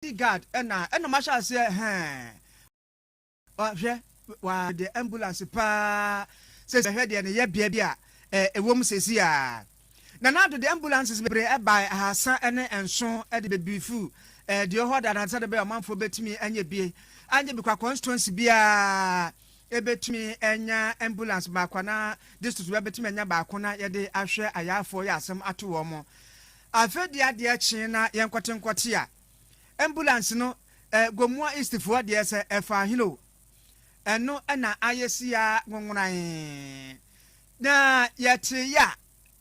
God and Masha say, why the ambulance pa says I heard the baby a woman says, yeah. Now the ambulance is by her son and son at the baby food. The whole that answered about a month for bet me and ye be, and you become constituency be a bet me and ambulance bakwana. This is where bet me and bakwana yade I share a yard for ya some at 2 or more. I've heard the idea China young cotton quartia. Ambulance no Gomwa is the for the FR Hilo. And no, and I see ya na yet ya.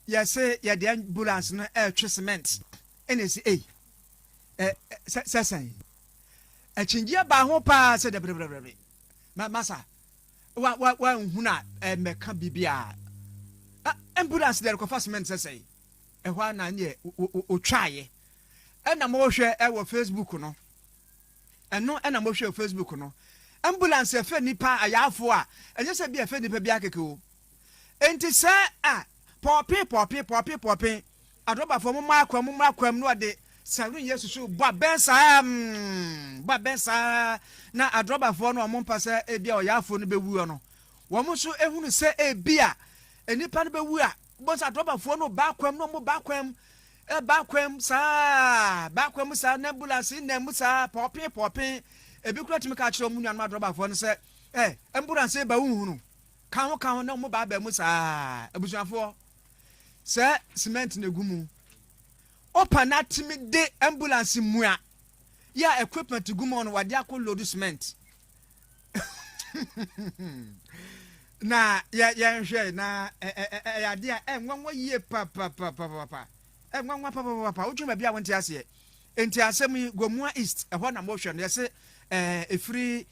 Yes, ya the ambulance no cement. NSA. Sasay. A chingia ba ho pa said the brave. Massa. What huna meka bibia. Ambulance there confessment say. E wa na ye o try. And I'm more share our Facebook no. And no, and I'm more share Facebook no. Ambulance a fe nipa ayafo and just be a fe nipa biakeko. Enti say poppy. Adoba for mumma kwam no de 7 years so babensa na adroba for no ompa se ebia oyafo no bewu no. Wo mo so ehunu se ebia enipa no bewu a but adroba for no bakwam no mo bakwam bakwam sa ambulance na musa poppy ebi kura timi ka kire mu nwan adroba for no se ambulance ba wuhunu kan ho na mo ba musa abusuafo se cement na gumu opa na timi de ambulance mua ya equipment gumu no wade akolo cement na ya nhwe na ya dia nwanwa yie pa nwanwa pa utuma bia wonte ase enti asem Gomua East ho na motion yese efiri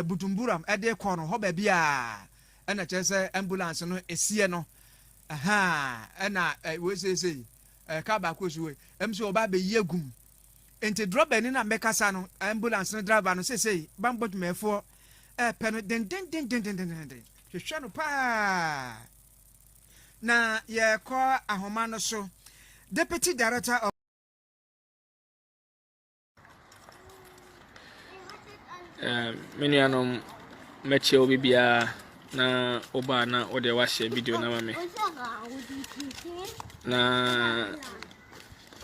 Butumburam ede kono ho ba bia na chese ambulance no esie no na we say ka ba ko suwe emso oba be yegum enti driver ni na mekasa no ambulance no driver no say bambot mefo pen den hwehwe no pa na ye ko ahoma no so deputy director of menianom meche obi bia na oba na ode wa share video na mame na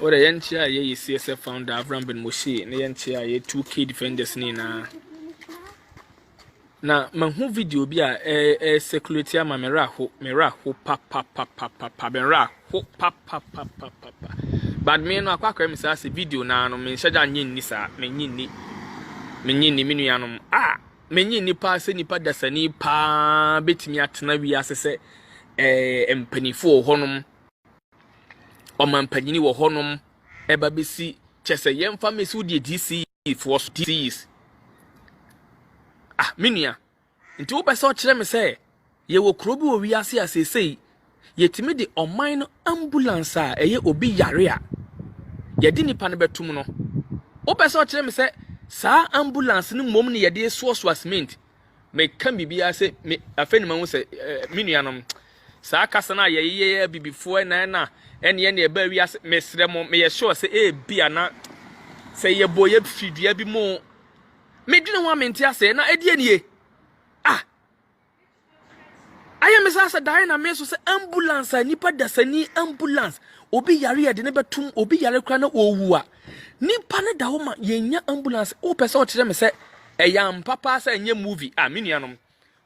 ore yenchi a ye CSF founder Avram Ben Moshi na yenchi a ye 2K defenders ni na manhu video bi a security ama mera ho pa benra ho pa but me no akwa me say video na no me hyaja nyin ni sa me nyin ni menuanom menyi nipa se nipa dasani pa betimi atena wi asese empanifo honom omampanyini wo honom eba besi chese yemfa mesi odi DC for DCs menua nti wo pese o kire me se ye wo krobi wo wi ase asesei yetimi de oman no ambulance a eye obi yare a ye di nipa no betum no wo pese o kire me se sa ambulance ni mom ni yede so cement me kan bibia se me afeni mahu se menuanom sa kasa na ye bibifo na ene e ba wi ase mesre mo me ye sure se bia na se ye boye fidua bi mo me dwene ho amenti ase na edie nie aye me sa dai na me so se ambulance nipa dasani ambulance obi yare ye de ne betum obi yare kra na owu a nipa ne da ho ma yenya ambulance o pese o kire me se eyam papa se enye movie menuanom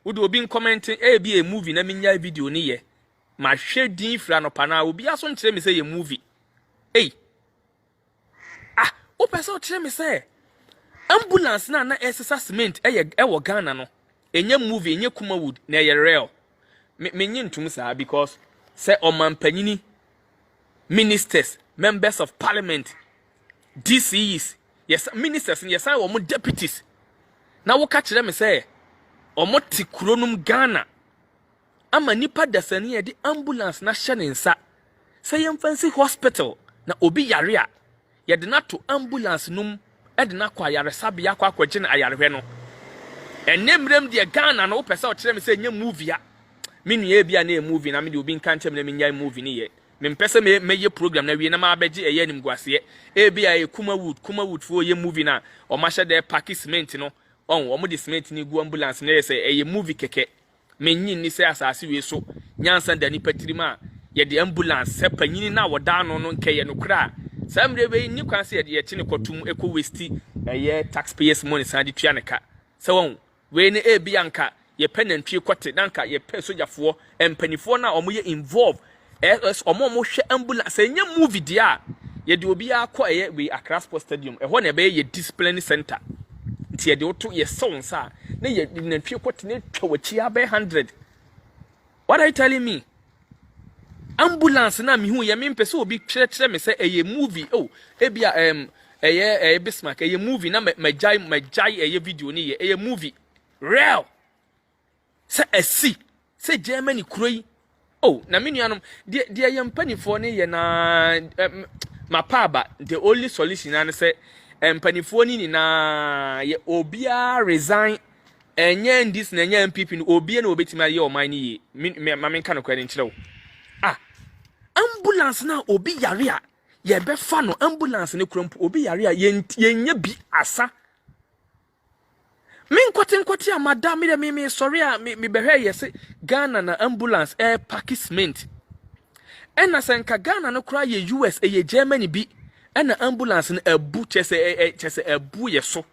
wo de obi commenting bi a movie na menya video ni ye ma hwe din fra no pa na obi aso nkire me se ye movie o pese o kire me se ambulance na esesa cement ewo Ghana no enye movie enye Kumawood na ye real menyi ntum sa because say omampanyini ministers members of parliament DCs yes ministers yes I wo deputies na wo ka kire me say omo tikronum Ghana ama nipa dasani e di ambulance na hye ne nsa say yemfancy hospital na obi yare a ye de na to ambulance num e de na kwa yare sabe ya kwa akwaje na ayarehwe no enemrem de Ghana na wo pese o kire me say nya movie a menua bia na movie na me de obi nka ntem na menya movie ni ye Mempese me ye program na wie na ma beje eye nim guase e bia e kuma wood for ye movie na o ma hye de pack cement no on o mo de cement ni gu ambulance na say eye movie keke menyin ni say asase we so nyansa da ni patirima ye de ambulance se panyini na woda no no nke ye no kra samre be ni kwan se ye chi ne kotum eco waste eye taxpayers money san de tua ne ka se won we ne e bia nka ye penantwie kote nanka ye pe sojafo empanifo na omo ye involve omo hwe ambulance enya movie dia ye de obi akọ eye we Accra Sports Stadium ho na be ye discipline center nti ye de oto ye sonsa na ye nantwie kote ne twawachi abe 100. What are you telling me? Ambulance na mi hu ye me mpese obi kire me say eye movie ebia eye Bismarck eye movie na majai eye video ni eye movie real say esi say Germany kroi na me nuanom de ye mpanifo ne ye na mapaba the only solution na say mpanifo ni na ye obia resign enye ndis na enye MPP no obia na obetima ye oman ni ye ma me kan kwani nkyerɛ wo ambulance na obi yare a ye be fa no ambulance ne krompo obi yare a ye nya bi asa min kwati amada mi de mi sorry a mi behwe yese Ghana na ambulance air pack cement ena senka Ghana no kra ye US ye Germany bi ena ambulance na abu chese abu yeso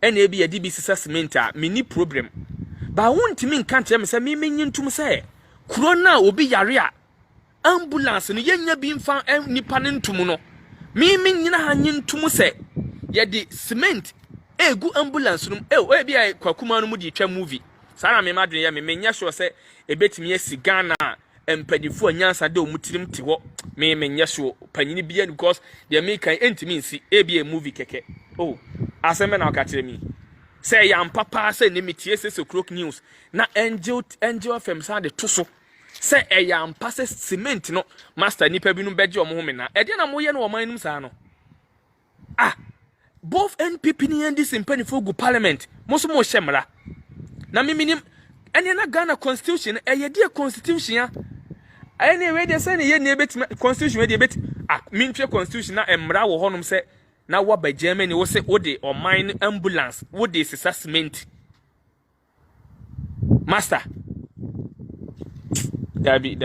ena ebi ye di bi sisa cement a mini problem ba wonti min kan tell me say mi nyintum say kuro na obi yare a ambulance no yenya bi mfa nipa ne ntum no mi nyina ha nyintum say ye di cement egu ambulance num ebi ai kwakuma no mu di twa movie sana me madwen ya me menya sure se ebetimi asi Ghana empadifo anyansa de omutirim ti ho me menya sure panyini bia because the American entimi nsi ebi a movie keke aseme na okakire mi say ya mpapa say ne metie se crook news na angel fm sa de to so say ya mpa se cement no master nipa bi no beje omo home na e de na moye no oman num sa no both NPP ni this in Penifogu Parliament most mo shemra na miminim ene na Ghana constitution ye de constitution ya ene we de say ne ye ne beti constitution we de beti mintwe constitution na emra wo honum se na wa ba Germany wo se wo de o mine ambulance wo de assessment master Dabi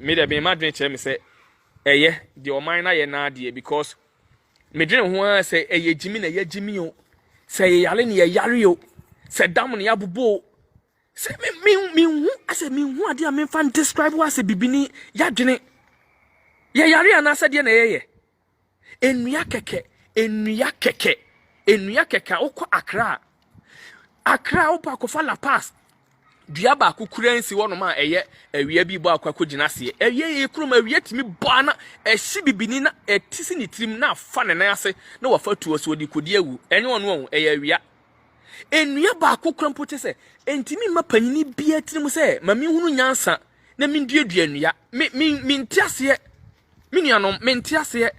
me de be madwen che me se eye de o mine na ye na de because me dwen ho say eye jimi na ye jimi o say ye yale ne ye yare o say dam ne abubo say me hu ase me hu ade a me fan describe what say bibini ya dwene ye yare ana ase de na ye enua keke okọ Accra opa akofa La Paz dua ba akukura nsi wono ma eye awia bi bo akwa gina se eye krum awia timi bo na ehyi bibini na etisi ni trim na afa ne na ase na wafa tuo so di kodi awu enye wono eye awia enua ba akukura mpote se entimi ma panyini bia trim se ma mi hunu nyansa na mi duadua nua mi ntiase mi nuanom mi ntiase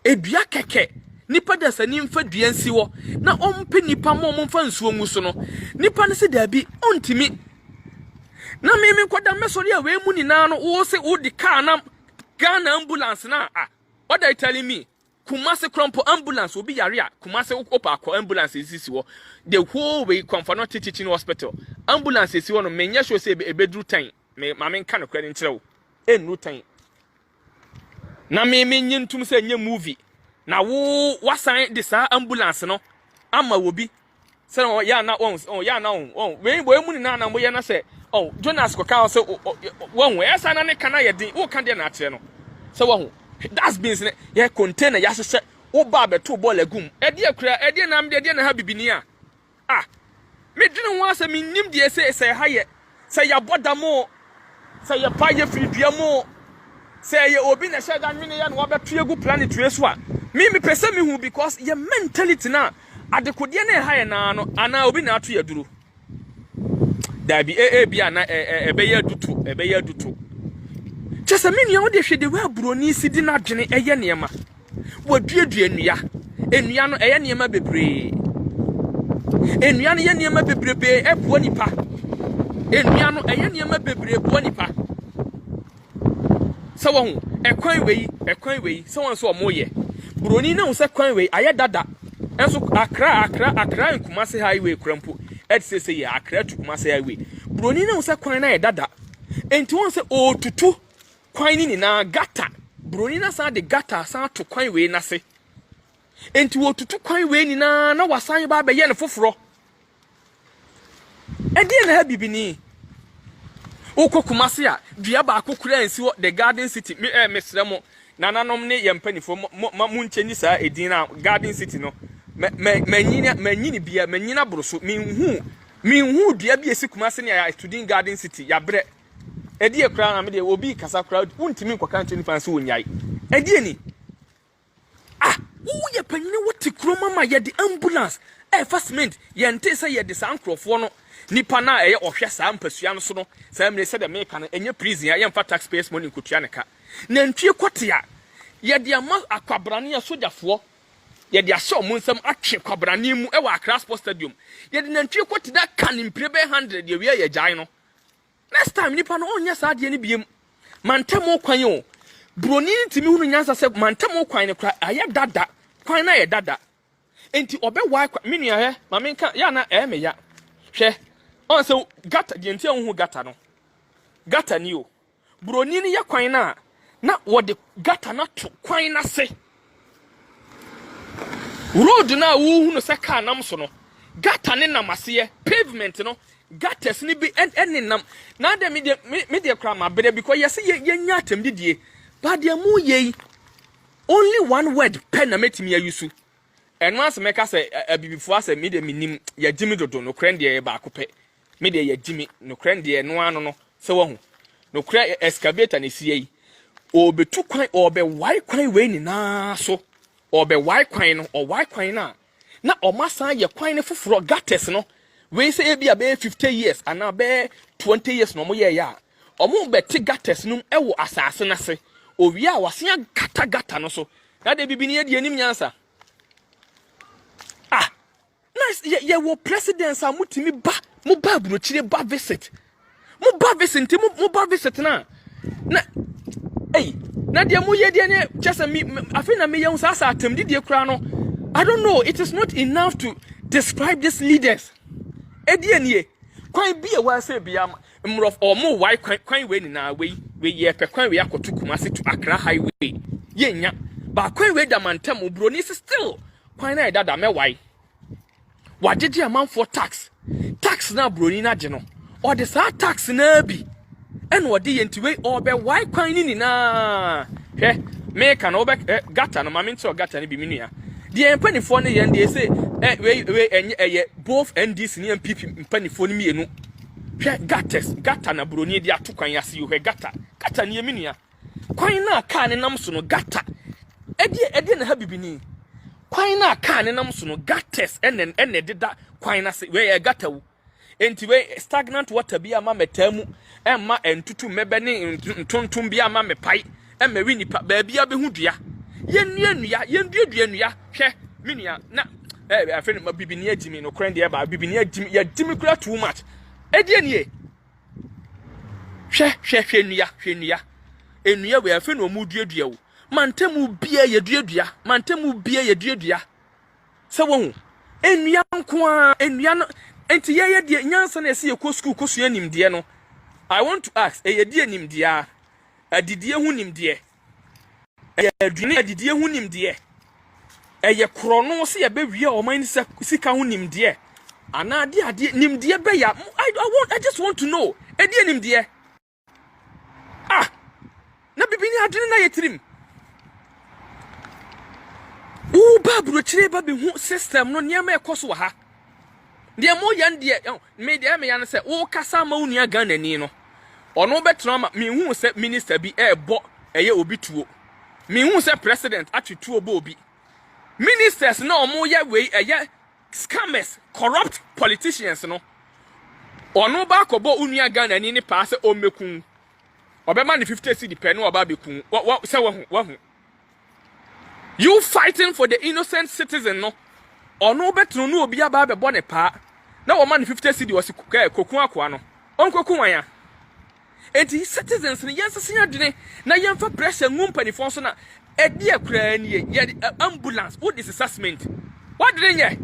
edua keke nipa da sani mfa dua nsi wo na ompe nipa mo mfa nsuo ngu so no nipa ne se dabi ontimi na me koda mesori a we mu ni na no wo se wo di car na Ghana ambulance na what are you telling me Kumasi Krompo ambulance obi yare a Kumasi opa akọ ambulance sisi wo the whole way Comfort Teaching Hospital ambulance sisi wo no menya sure se ebedru tan me ma nka no kwere nkyerɛ wo enru tan na me nyintum se nye movie na wo wasan de sa ambulance no ama wobi se ya na we mu ni na mo ye na se Jonas Koka se won esa na ne kana ye din wo kan de na atre no se wo that's been ye container ya hye wo ba beto ball agum e de akura e de nam de na ha bibini a me dwene ho asa me nim de se ha ye se ya bodamo se ya pa ye firibia mo se ye obi na sheda nwene ya na wa beto egu planet we so a me pese me hu because your mentality na adekode na ha ye na no ana obi na ato ya duro dabi bia na ebe ya dutu chese me nua wo de hwede wa buroni sidi na dwene eye niema waduadua enua no eye niema bebre enua no ye niema bebrebe ebuo nipa enua no eye niema bebre ebuo nipa So one a coin way, someone saw more ye. Bruni no se coin way, I had that. And so Accra and Kumasi Highway crumple. Ed say Accra to Kumasi Highway. Bruni no se coin I dada. And to one say oh to two coining in a gata. Bruni na sa de gata sa to coin way na se. And to two coin way in a no was sign by yen fufro. And then have bibini. Oko Kumasi a dua ba akokura ensi the Garden City me mesremo nananom ne yempanifo muncheni sa edin na Garden City no manyini bia manyina broso minhu dua bi esi Kumasi ne ya student Garden City ya bre edi ekra na me de obi kasa crowd untimi nkoka ntoni fansi wonyai edi ni wo ye panyine wote kroma ma ye de ambulance first mint ye nte say ye de sankrofo no nipa na eye ohwe saa mpasua no so no saa mre se de meka na enye prison ya mfa taxpayers money nkotua ne ka na ntwie kote a ye de ama akwabrane ya sojafo ye de asho mo nsam atwe kwabrane mu e wa Accra Sports Stadium ye de na ntwie kote da kan mprebe 100 ye wie ye gyae no next time nipa no onya saa de ne biem mantamo kwan o broni ntimi hunu nyansa se mantamo kwan ne kra aye dada kwan na ye dada enti obe wa menua he ma menka ya na me ya hwe on so gata de ntia hu gata no gata ni o broni ni ya kwan na wo de gata na to kwan na se road na wo hu no se ka nam so no gata ne namase pavement no gatas ni bi en nam na de me de kra ma bere because yes ye nya atem didie but de mu ye only one word pen na metimi ayusu eno as meka se abibifo ase me de minim ya jimi dodo no krend ye ba akopɛ me de ya jimi no krend ye no ano no se wo hu no kra excavator ne sie yi obetu kwan obe wai kwan we ni na so obe wai kwan no o wai kwan na o masa ye kwan ne foforo gates no we say e bia be 50 years ana be 20 years no mo ye ya o mo beti gates no e wo asase na se owi a wasia gata no so na de bibi ne de anim nyansa nice ye wo president sa mutimi ba mo ba burochire ba visit mo ba visit na na de mo ye de ne chese mi afina me ye sa atem de kura no I don't know, it is not enough to describe these leaders edie kwan bi e wa se bia mrof omo wai kwan we ni na we ye pe kwan we akoto Kumasi to Accra highway ye nya ba kwan we da mantem broni still kwan na dada me wai wagege amanfo tax na broni na je no o de sa tax na bi en o de yentiwe o be wai kwan ni na hwe me ka no be gata no mame nti o gata ni bi minua de empanifo ne ye de say we enye both NDC ni MPP empanifo ni mienu hwe gata na broni de atokwan yase hwe gata ni minua kwan na ka ne nam so no gata edi na ha bibini kwan na ka ne nam so no gates ene deda kwan na se we gata wu enti we stagnant water bi ama metamu emma entutu mebe ne ntontom bi ama mepai emma wi nipa ba bia be hu dua yendua hwe minua na afeni ma bibini agimi no kran de ba bibini agimi ya dimi kura too much edie nie hwe nua enua we afeni omuduadua wo mantemu bia ye duadua se wo hu enua nko a enua no enti ye de nyansa na ese ye ko school ko sua nimde no I want to ask ye de nimde a adidie hu nimde ye adwene adidie hu nimde ye krono se ye be wie o man sika hu nimde ana ade nimde be ya I just want to know edie nimde na bibini adwene na ye tirim babro chire ba be hu system no niam ekoso ha de mo yan de me de me yan se wo kasa ma unua Ghana ni no ono betro ma me hu se minister bi bo eye obi tuo me hu se president atwetuo bo obi ministers na omo ye we eye scammers corrupt politicians no ono ba kobo unua Ghana ni pa se o mekun obema ni 50 cedi pe no oba bekun se wo hu you fighting for the innocent citizen no ono betro no obi aba be bone pa na wo man 50 cedi wasi kokun akwa no onkoku wan ya enti citizens ni yensese adwene na yemfa pressure ngum panifon so na edi akura ni ye ambulance what is assessment what did ye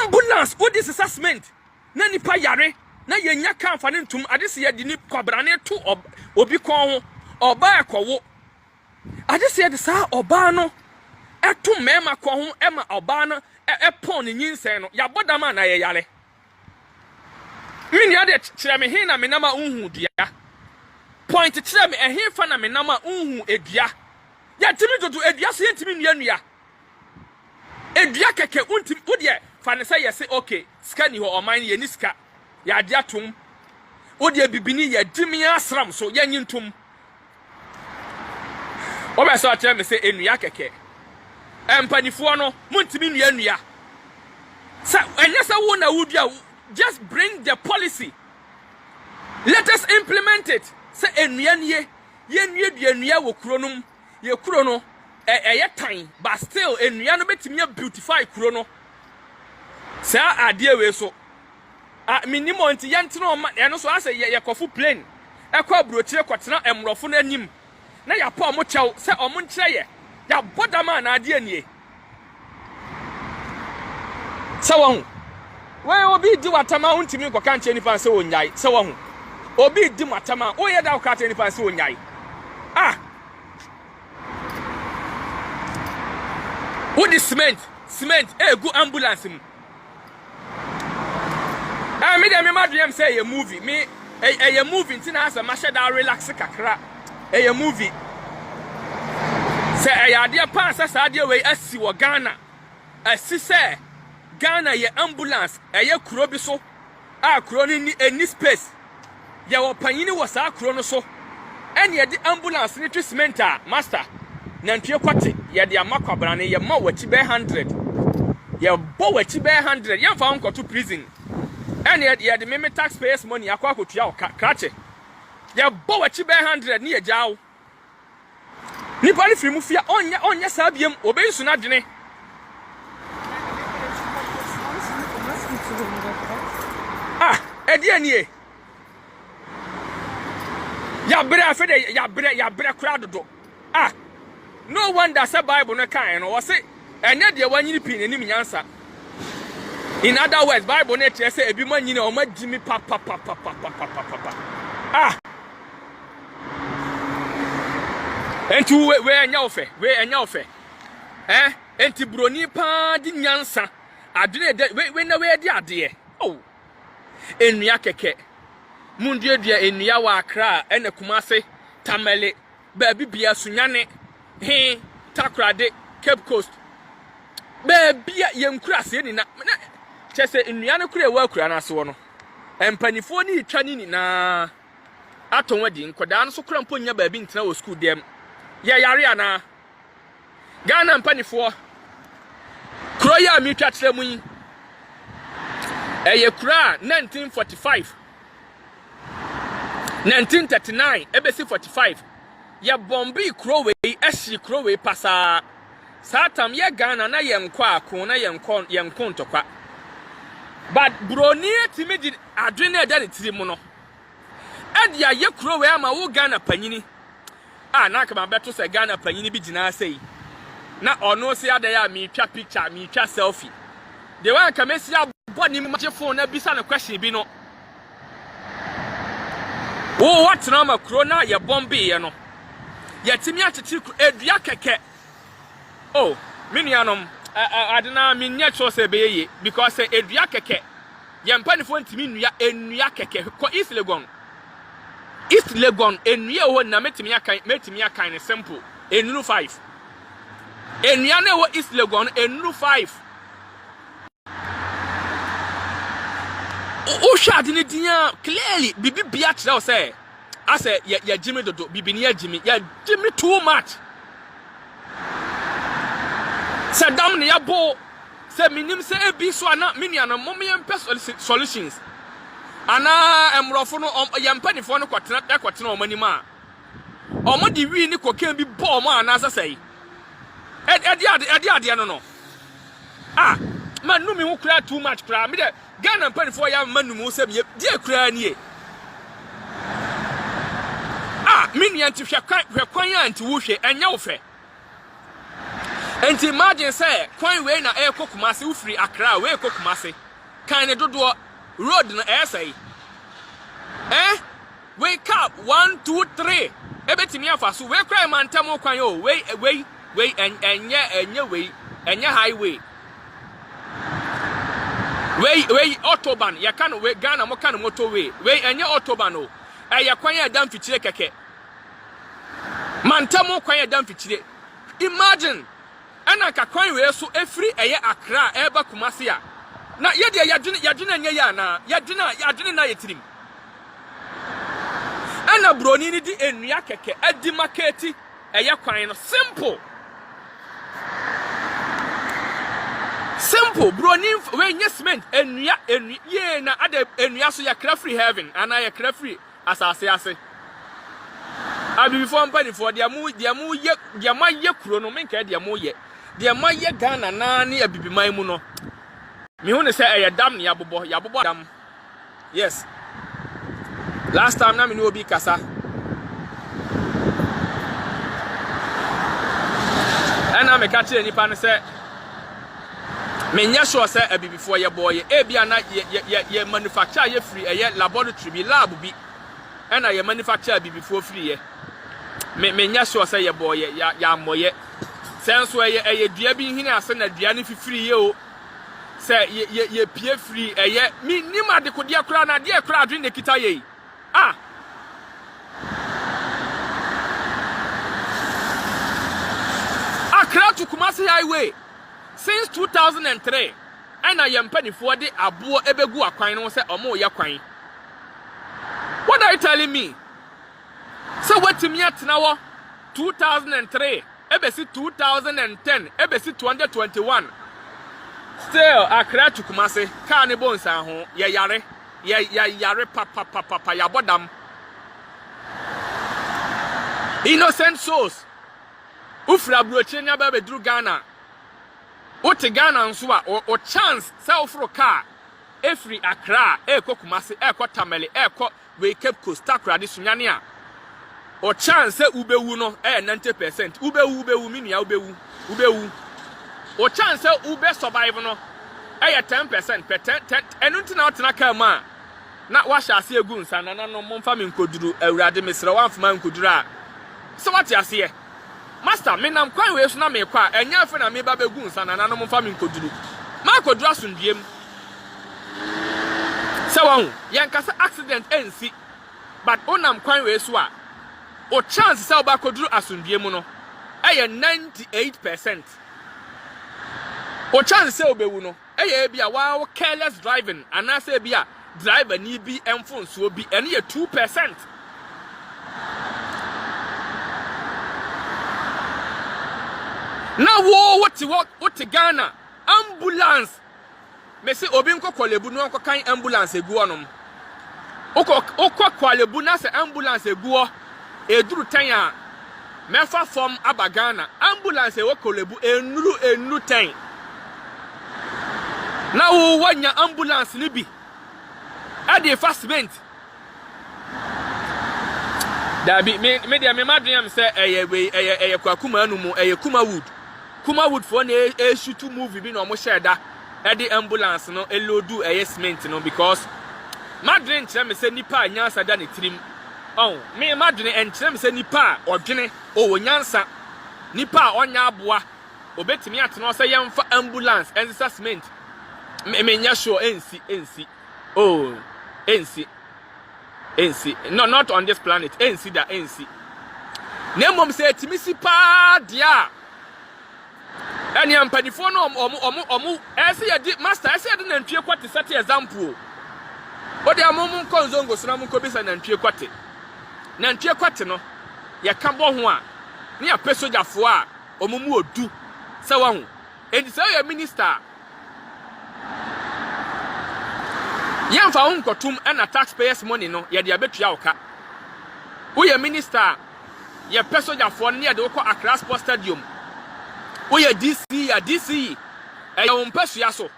ambulance what is assessment na nipa yare na yenya kan fa ne ntum ade se ye di ni kwabrane to obi kon ho oba ekowo ade se ye de sa oba no eto mema kon ho ema oba no epon ni nyinsen no ya bodama na ye yare mini ade kire me hin na me nama unhu dua point kire me ehin fa na me nama unhu edua ya timi dodo edua so yentimi nua edua keke untim udie fa ne say yes okay skani ho oman ye ni ska ya ade atom udie bibini ya dimi asram so ya nyintum oba so kire me say enua keke empanifo no muntimi nua sa enyesa wo na wudua just bring the policy. Let us implement it. Say enye ye wo kronum ye krono ye time but still enua no betimi beautify krono. Sa ade we so. Minimum nti ye ntino ma ye no so ase ye kofu plane. Ekwa brochire kwotena emrofo no anim. Na ya pa omo chew se omo nkire ye. Ya bodama na ade anie. Sawa we obi di watama untimi ko kan che nipa se wonyai se wo hu obi di watama o ye da ko kan nipa se wonyai what is cement egu ambulance mu me dem ma dream say ye movie me ye movie ntina asa ma sheda relax kakra ye movie say ade pa sa ade we asi wo Ghana asi say Ghana ye ambulance eye kuro bi so kuro ni any space ye wo panyini wo sa kuro no so ene ye di ambulance ni treatment master nantwe kwate ye di amakwabra ne ye ma wachi be 100 ye bo wachi be 100 ye fa onko to prison ene ye di me taxpayers money akwa kotua o krache ye bo wachi be 100 ni ye jawo ni pali fimu fia onye sa biem obeyisu na dwene edi anie ya bre afede ya bre kura dodo no wonder say Bible no kan no wo se ene de wanyini pin enim nyansa in other words Bible no tell say ebi manyini o magimi pa entu we enya ofe enti broni pa di nyansa adwene de we na we di ade enua keke munduedua enua wa Accra ene Kumase Tamale baabi bia sunyane Takrade Cape Coast baabi yenkura se ni na chese enua no kura wa kura na so no empanifo ni twani ni na atonwadi nkoda no so kura mponya baabi ntena wo school dem ye yare ana Ghana empanifo kuro ya mi twatre mu yi eye kura 1945 1939 ebesi 45 ya bombi krowe eshi krowe pasa satam ye Ghana na ye nkwa akon na ye nkon ntokwa but broni timidi adwene eda ne tiri mu no edia ye krowe ama wo Ghana panyini na kama beto se Ghana panyini bi gina sei na ono se ada ya mi twa picture mi twa selfie de wan kamesi body me phone na bisa na question bi no what na ma corona ye bombe ye no ye timi atete edua keke minianom adena minye cho se be ye because edua keke ye mpanifo ntimi nua enua keke ko East Legon enua ho na metimi akan ne simple enuru 5 enua na wo East Legon enuru 5 o shade ne dia clearly bibi bia kire say ase ya Jimmy dodo bibi ne ya Jimmy too much Saddam ne ya bo se minim se ebi so ana mini ana mom ye solutions ana emrofo no ye mpanifo no kwatena omanima omo di wi ni kokan bi bo omo ana asasai edi ade no man no me who cry too much cry me de Ghana pen for ya man no mo se me de cry nie ah me nua nti hwe kwan anti wo hwe enya wo fe enti imagine say kwan we na e Kumasi wo free Accra we Kumasi kan ne dodo road na e say wake up 1 2 3 ebetimi afa so we cry man tam kwan o we enye highway we autobahn ya kan we Ghana mo kan motorway we enye autobahn o ya kwan ya dam fichire keke man tam kwan ya dam fichire imagine ana ka kwan we so efiri eye Accra eba Kumasi a na ye de yadwene nye ya na yadwene na yetirim ana broni ni di enua keke adi marketi eye kwan no simple broni we nye cement enua ye na ada enua so ya kra free heaven ana ya kra free asase ase abi before mpani for dia mu ye kuro no menka dia mu ye Ghana na ne abibiman mu no me hu ne say eye dam ne yabobo dam yes last time na me no obi kasa ana me ka kire nipa ne say me nya sure say abibifo ye boy e bia na ye manufacture ye free eye laboratory bi lab bi ana ye manufacture abibifo free ye me nya sure say ye boy ya moye senso eye dua bi hine ase na dua ne fifiri ye o say ye pie free eye mi ni ma de kodia kura na de kura adwin de kita ye ah Accra to Kumasi highway since 2003 and I am penny for the abo ebegu akwan no say omo ye kwan what are you telling me so what me atena wo 2003 ebesi 2010 ebesi 2021 still Accra to Kumasi car ne bonsa ho ye yare papa ya bodam innocent souls ufra broche nya ba bedru Ghana Ote Ghana nso a o chance say ofro car efri Accra Kumasi Tamale we Cape Coast Takra de sunyane a o chance ubewu no 90% ubewu minua ubewu o chance ube survive no 10% enu ntina otena ka ma na wa hya ase egu nsa na no momfa me nkoduru awurade mesra wanfuma nkoduru a so what ya se Master, me nam kwan we so na me kwa enya afa na me ba begu nsa na no momfa me nkoduru ma koduru asundiem se won yen kasa accident ensi but onam kwan we so a o chance se oba koduru asundiem no 98% o chance se obewu no bia wa careless driving anase bia driver ni bi emfonso bi ene 2%. Now what Ghana ambulance me say obi nko kwalebu no nko kan ambulance egu onom okwa kwalebu na se ambulance egu eduru tan a mefa from aba Ghana ambulance e kwalebu enuru tan na wo wanya ambulance ni bi ade fastment dabi me dia me madriam say eye kwakuma anu mu eye Kuma wood for a shoot movie be no more share that at the ambulance no elodu a cement no because Madrid me say nipa nyansa da ne trim oh me Madrid and say nipa odwene o nyansa nipa onya aboa obetimi ateno say yemfa ambulance and cement me nya sure NC oh NC no not on this planet NC da NC nemom say timisi pa dia Any ampanifo no omu ese ye master ese ye nantwie kwate set example o de amom konzongo sona mun ko bisa nantwie kwate no ye ka bo ho a ne ya pesojafo a omumu odu se wa ho edi se ye minister ye mfa ho nkotum na taxpayers money no ye de abetua oka wo ye minister ye pesojafo ne ye de wo ko Accra Sports Stadium Oye DC ya DC. Eya umpesua so.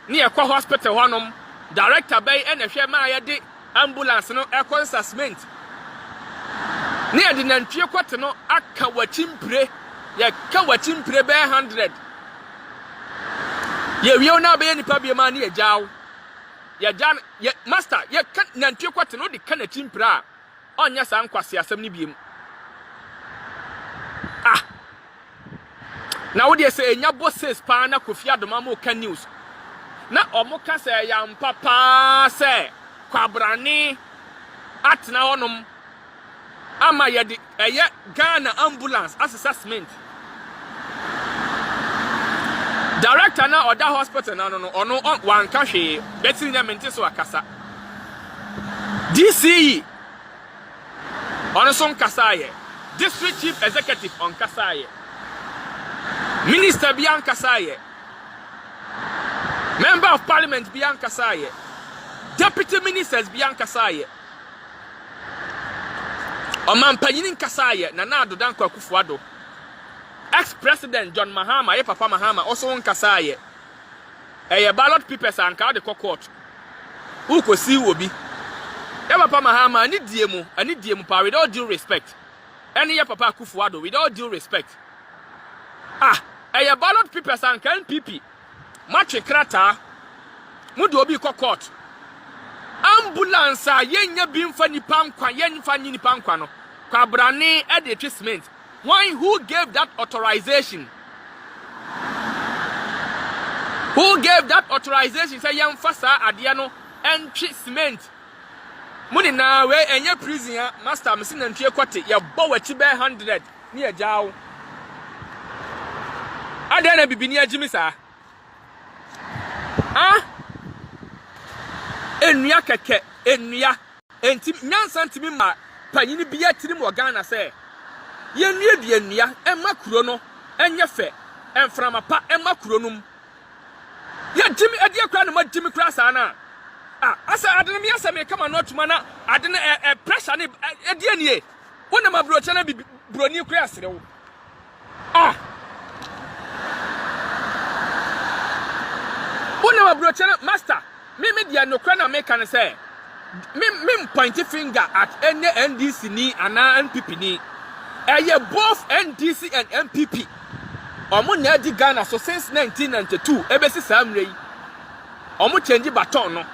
Ni ekwa hospital honom director bay and a share ma yɛde ambulance no ekwa assessment. Ni ade nantwie kwate no aka wachimpre ye ka wachimpre be 100. Ye wieo na be nipa bia ma na ye jaw. Ye jan ye master ye ka nantwie kwate no de ka na chimpre a onya sa nkwase asem ni biem. Ah. Na wo de say enya bosses pa na Kofi Adoma ma ka news. Na omuka se ya mpapa se kwabrane atna honum ama yede eye Ghana ambulance assessment director na oda hospital na no ono wanka hwe beti nya mente so akasa DCE ono son kasaye district chief executive on kasaye minister bian kasaye member of parliament bian kasaye deputy ministers bian kasaye Omampanyini kasaye na adodan kwa Akufo-Addo ex-president John Mahama ye papa Mahama also nkasaye eye ballot papers anka de court ukosi obi ye papa Mahama ani die mu pa with all due respect any ye papa Akufo-Addo with all due respect eye ballot papers anka NPP matwe krata mude obi court ambulance yenya bi mfa nipa nkwa yenfa nyi nipa nkwa no kwabrane e de treatment. Who gave that authorization? Who gave that authorization? Say yemfa sa ade no en treatment. Muni na we enye prison ya master mesi na ntwe kwate ye bo wachi be 100 ni ye jawo. Ade na bibini agimi sa. Enua keke enua enti nyansa ntimi ma panyini bia tirim wo Ghana se ye nua dua nua emma kuro no enye fe emframa pa emma kuro num ye jimi ade akra no ma jimi kra sa na asa ade me asa me kama no tuma na ade na pressure ne ade anie wona ma broche na broni kra asere wo wona ma broche na master me dia no kra na me kan say me point finger at any NDC ni ana NPP ni both NDC and NPP omo na di Ghana so since 1992 ebesi samre yi omo change baton no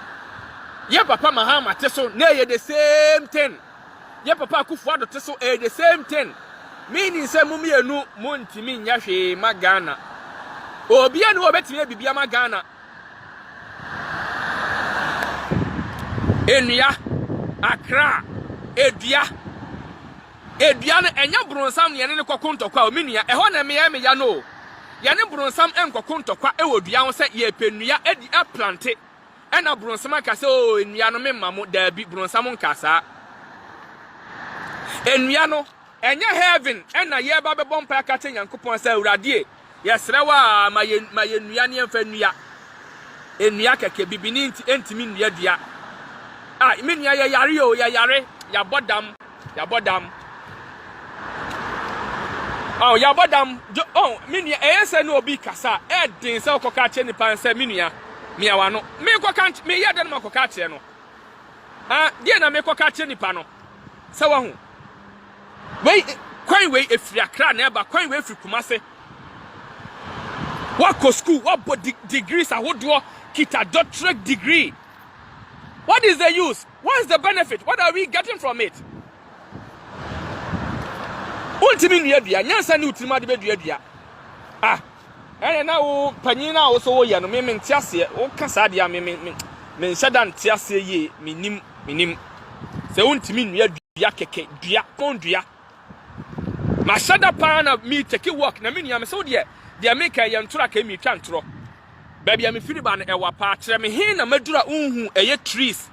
ye papa Mahama te so na ye the same thing ye papa Akufo-Addo te so the same thing meaning say mu mienu mu ntimi nya hwe ma Ghana obi anu obetime bibia ma Ghana Enua Accra Edua no enya bronsam ye ne kokontokwa o menua eho na me ya no ye ne bronsam enkokontokwa e wodua ho se ye penua edi aplante ena bronsam aka se o enua no memamo da bi bronsam nkasa enua no enya heaven ena ye ba be bompa aka te Nyankopon se urade ye srewa ma ye nua ne emfa nua enua keke bibini entimi nua dua menua ye yare o ye yare ya bodam ya bodam menua ese no obi kasa din se okoka che nipa se menua miawa no me koka me ye den makoka che no die na me koka che nipa no se wa hu we kwan we efiri Accra na eba kwan we efiri Kumase what go school what degrees ahodo kita doctorate degree. What is the use? What is the benefit? What are we getting from it? Ultimi nua nyansa ni ultima de bedua na wo panyina wo so wo ye no me ntiase wo kasa de me nhyada ntiase ye minim se ultimi nua keke dua pondua ma shada pa na me take work na me nua me so de make ye ntura ka mi twa ntro baby am firi ba na ewa pa kire me he na madura unhu eye trees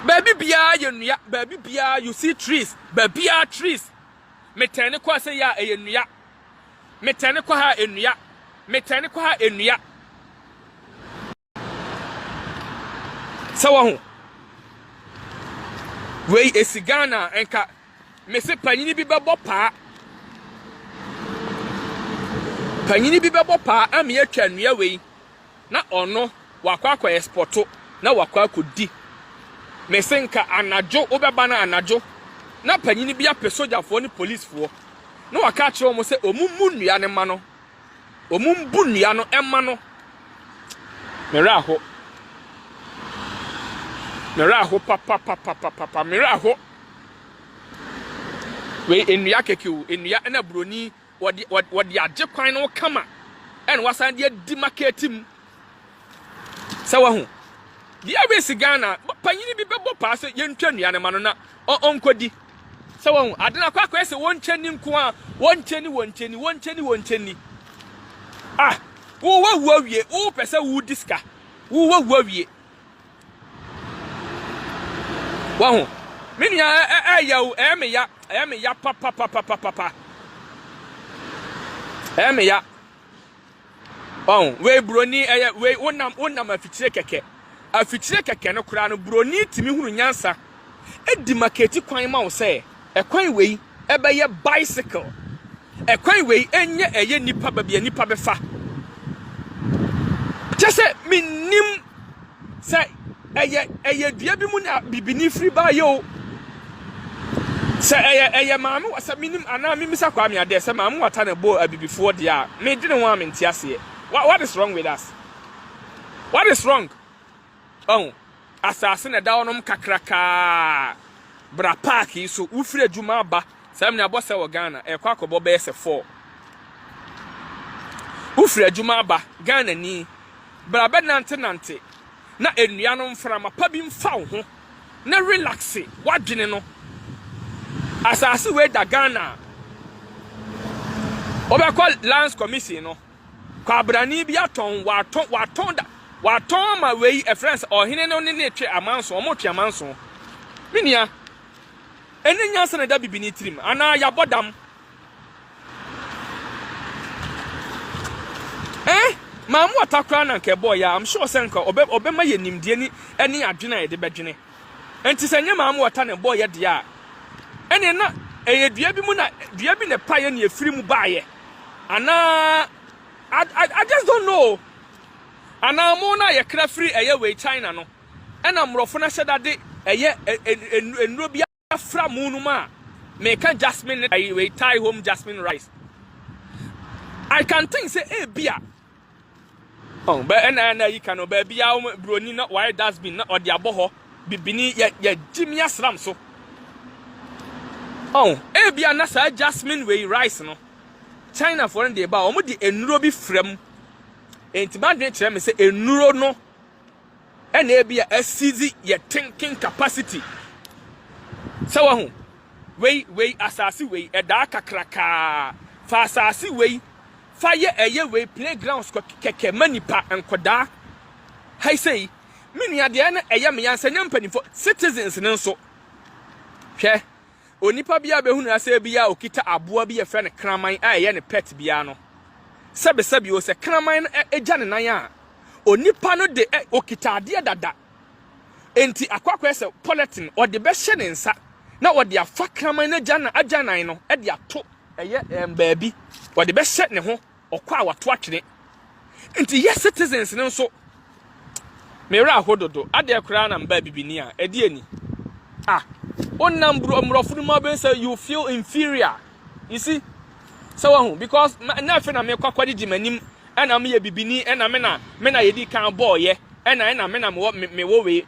baby bia ye nua baby bia you see trees baby are trees metene kwa se ya eye nua metene kwa ha enua metene kwa ha enua sawa hu we esigana enka me se panyini bi bebo pa panyini bi bebo pa am ye twa nua we na ono wakwa exporto na wakwa kodi mesenka anajo obeba na anajo na panyini bia pe sojafoɔ ne policefoɔ na waka kyerɛ mo sɛ omummu nnua ne ma no omumbu nnua no ɛma no meraho papa meraho we nnua kekew nnua na broni wɔde agye kwan no kama ɛna wasan de di marketim sɛ wahu dia we sigana panyini bi bɛbɔ paase yɛntwa nnua ne ma no na onkodi sɛ wahu adena kwa sɛ wonkyɛni nko a wonkyɛni ah wo awie wo pɛsɛ wo diska wo awie wahu minia ɛyɛw ɛmeya papa ɛmeya we broni we wonam afikyire kɛkɛ no kura no broni timi hunu nyansa edi maketi kwan ma wo sɛ ekwan wei ɛbɛyɛ bicycle ekwan wei enye ɛyɛ nipa babia nipa bɛfa kyese minim sɛ ɛyɛ dua bi mu na bibini free ba yo sɛ ɛyɛ maame wasa minim ana mimisa kwa me ade sɛ maame wata na bo abibifoɔ de a me di ne ho amenti ase what is wrong with us what is wrong asase na da onom kakraka bra park yi so ufiri adwuma aba sɛ me abɔ sɛ wɔ Ghana ɛkɔ akɔbɔ bɛyɛ sɛ 4 ufiri adwuma aba Ghana ni bra bɛ nante na ennua no mframa pa bi mfa wo ho na relax wadwene no asase we da Ghana obekɔ lands commission no kwa brani bi aton waton ma we a friends ohene no ne twe amanso omo twe amanso minia eni nyansa na da bibini trim ana ya bodam mamu atakra na nke boy ya I'm sure senka obema ye nimdie ni eni adwena ye de bedwene enti senye mamu wata ne boy ye de a eni na eye dua bi mu na dua bi ne paye ne efiri mu baaye ana I just don't know ana mo na ye kra free eye we China no ena mrofo na hyeda de eye enuro bi afra mu no ma me can jasmine we tie home jasmine rice I can think say bia but ena you can oba bia broni na why dustbin na ode aboho bibini ya jimia sram so bia na sa jasmine we rice no China for ndị ba omo di enuro bi frem enti ba dwen kire me se enuro no ena ebia asizi ye thinking capacity so wahu we asasi we eda kakraka fa asasi we fa ye eye we playgrounds keke manipa enkoda hai sei minua de na eye me yansa nyampanifo citizens ne nso hwe onipa bia behunu ase bia okita aboa bia fe ne kraman a ye ne pet bia no sebe o se kraman no eja ne nan a onipa no de okita ade dada enti akwakwa se politin o de be hye ne nsa na o de afa kraman na aja nan no e de ato eye baabi o de be hye ne ho okwa wato atwene enti yes citizens ne nso mera ahododo ade kra na mba bibini a edi ani onambro ma be say you feel inferior you see so wahu because na fe na me kwakwadi gimanim ena me ye bibini ena me na yedi kan boy ye ena me na me wo we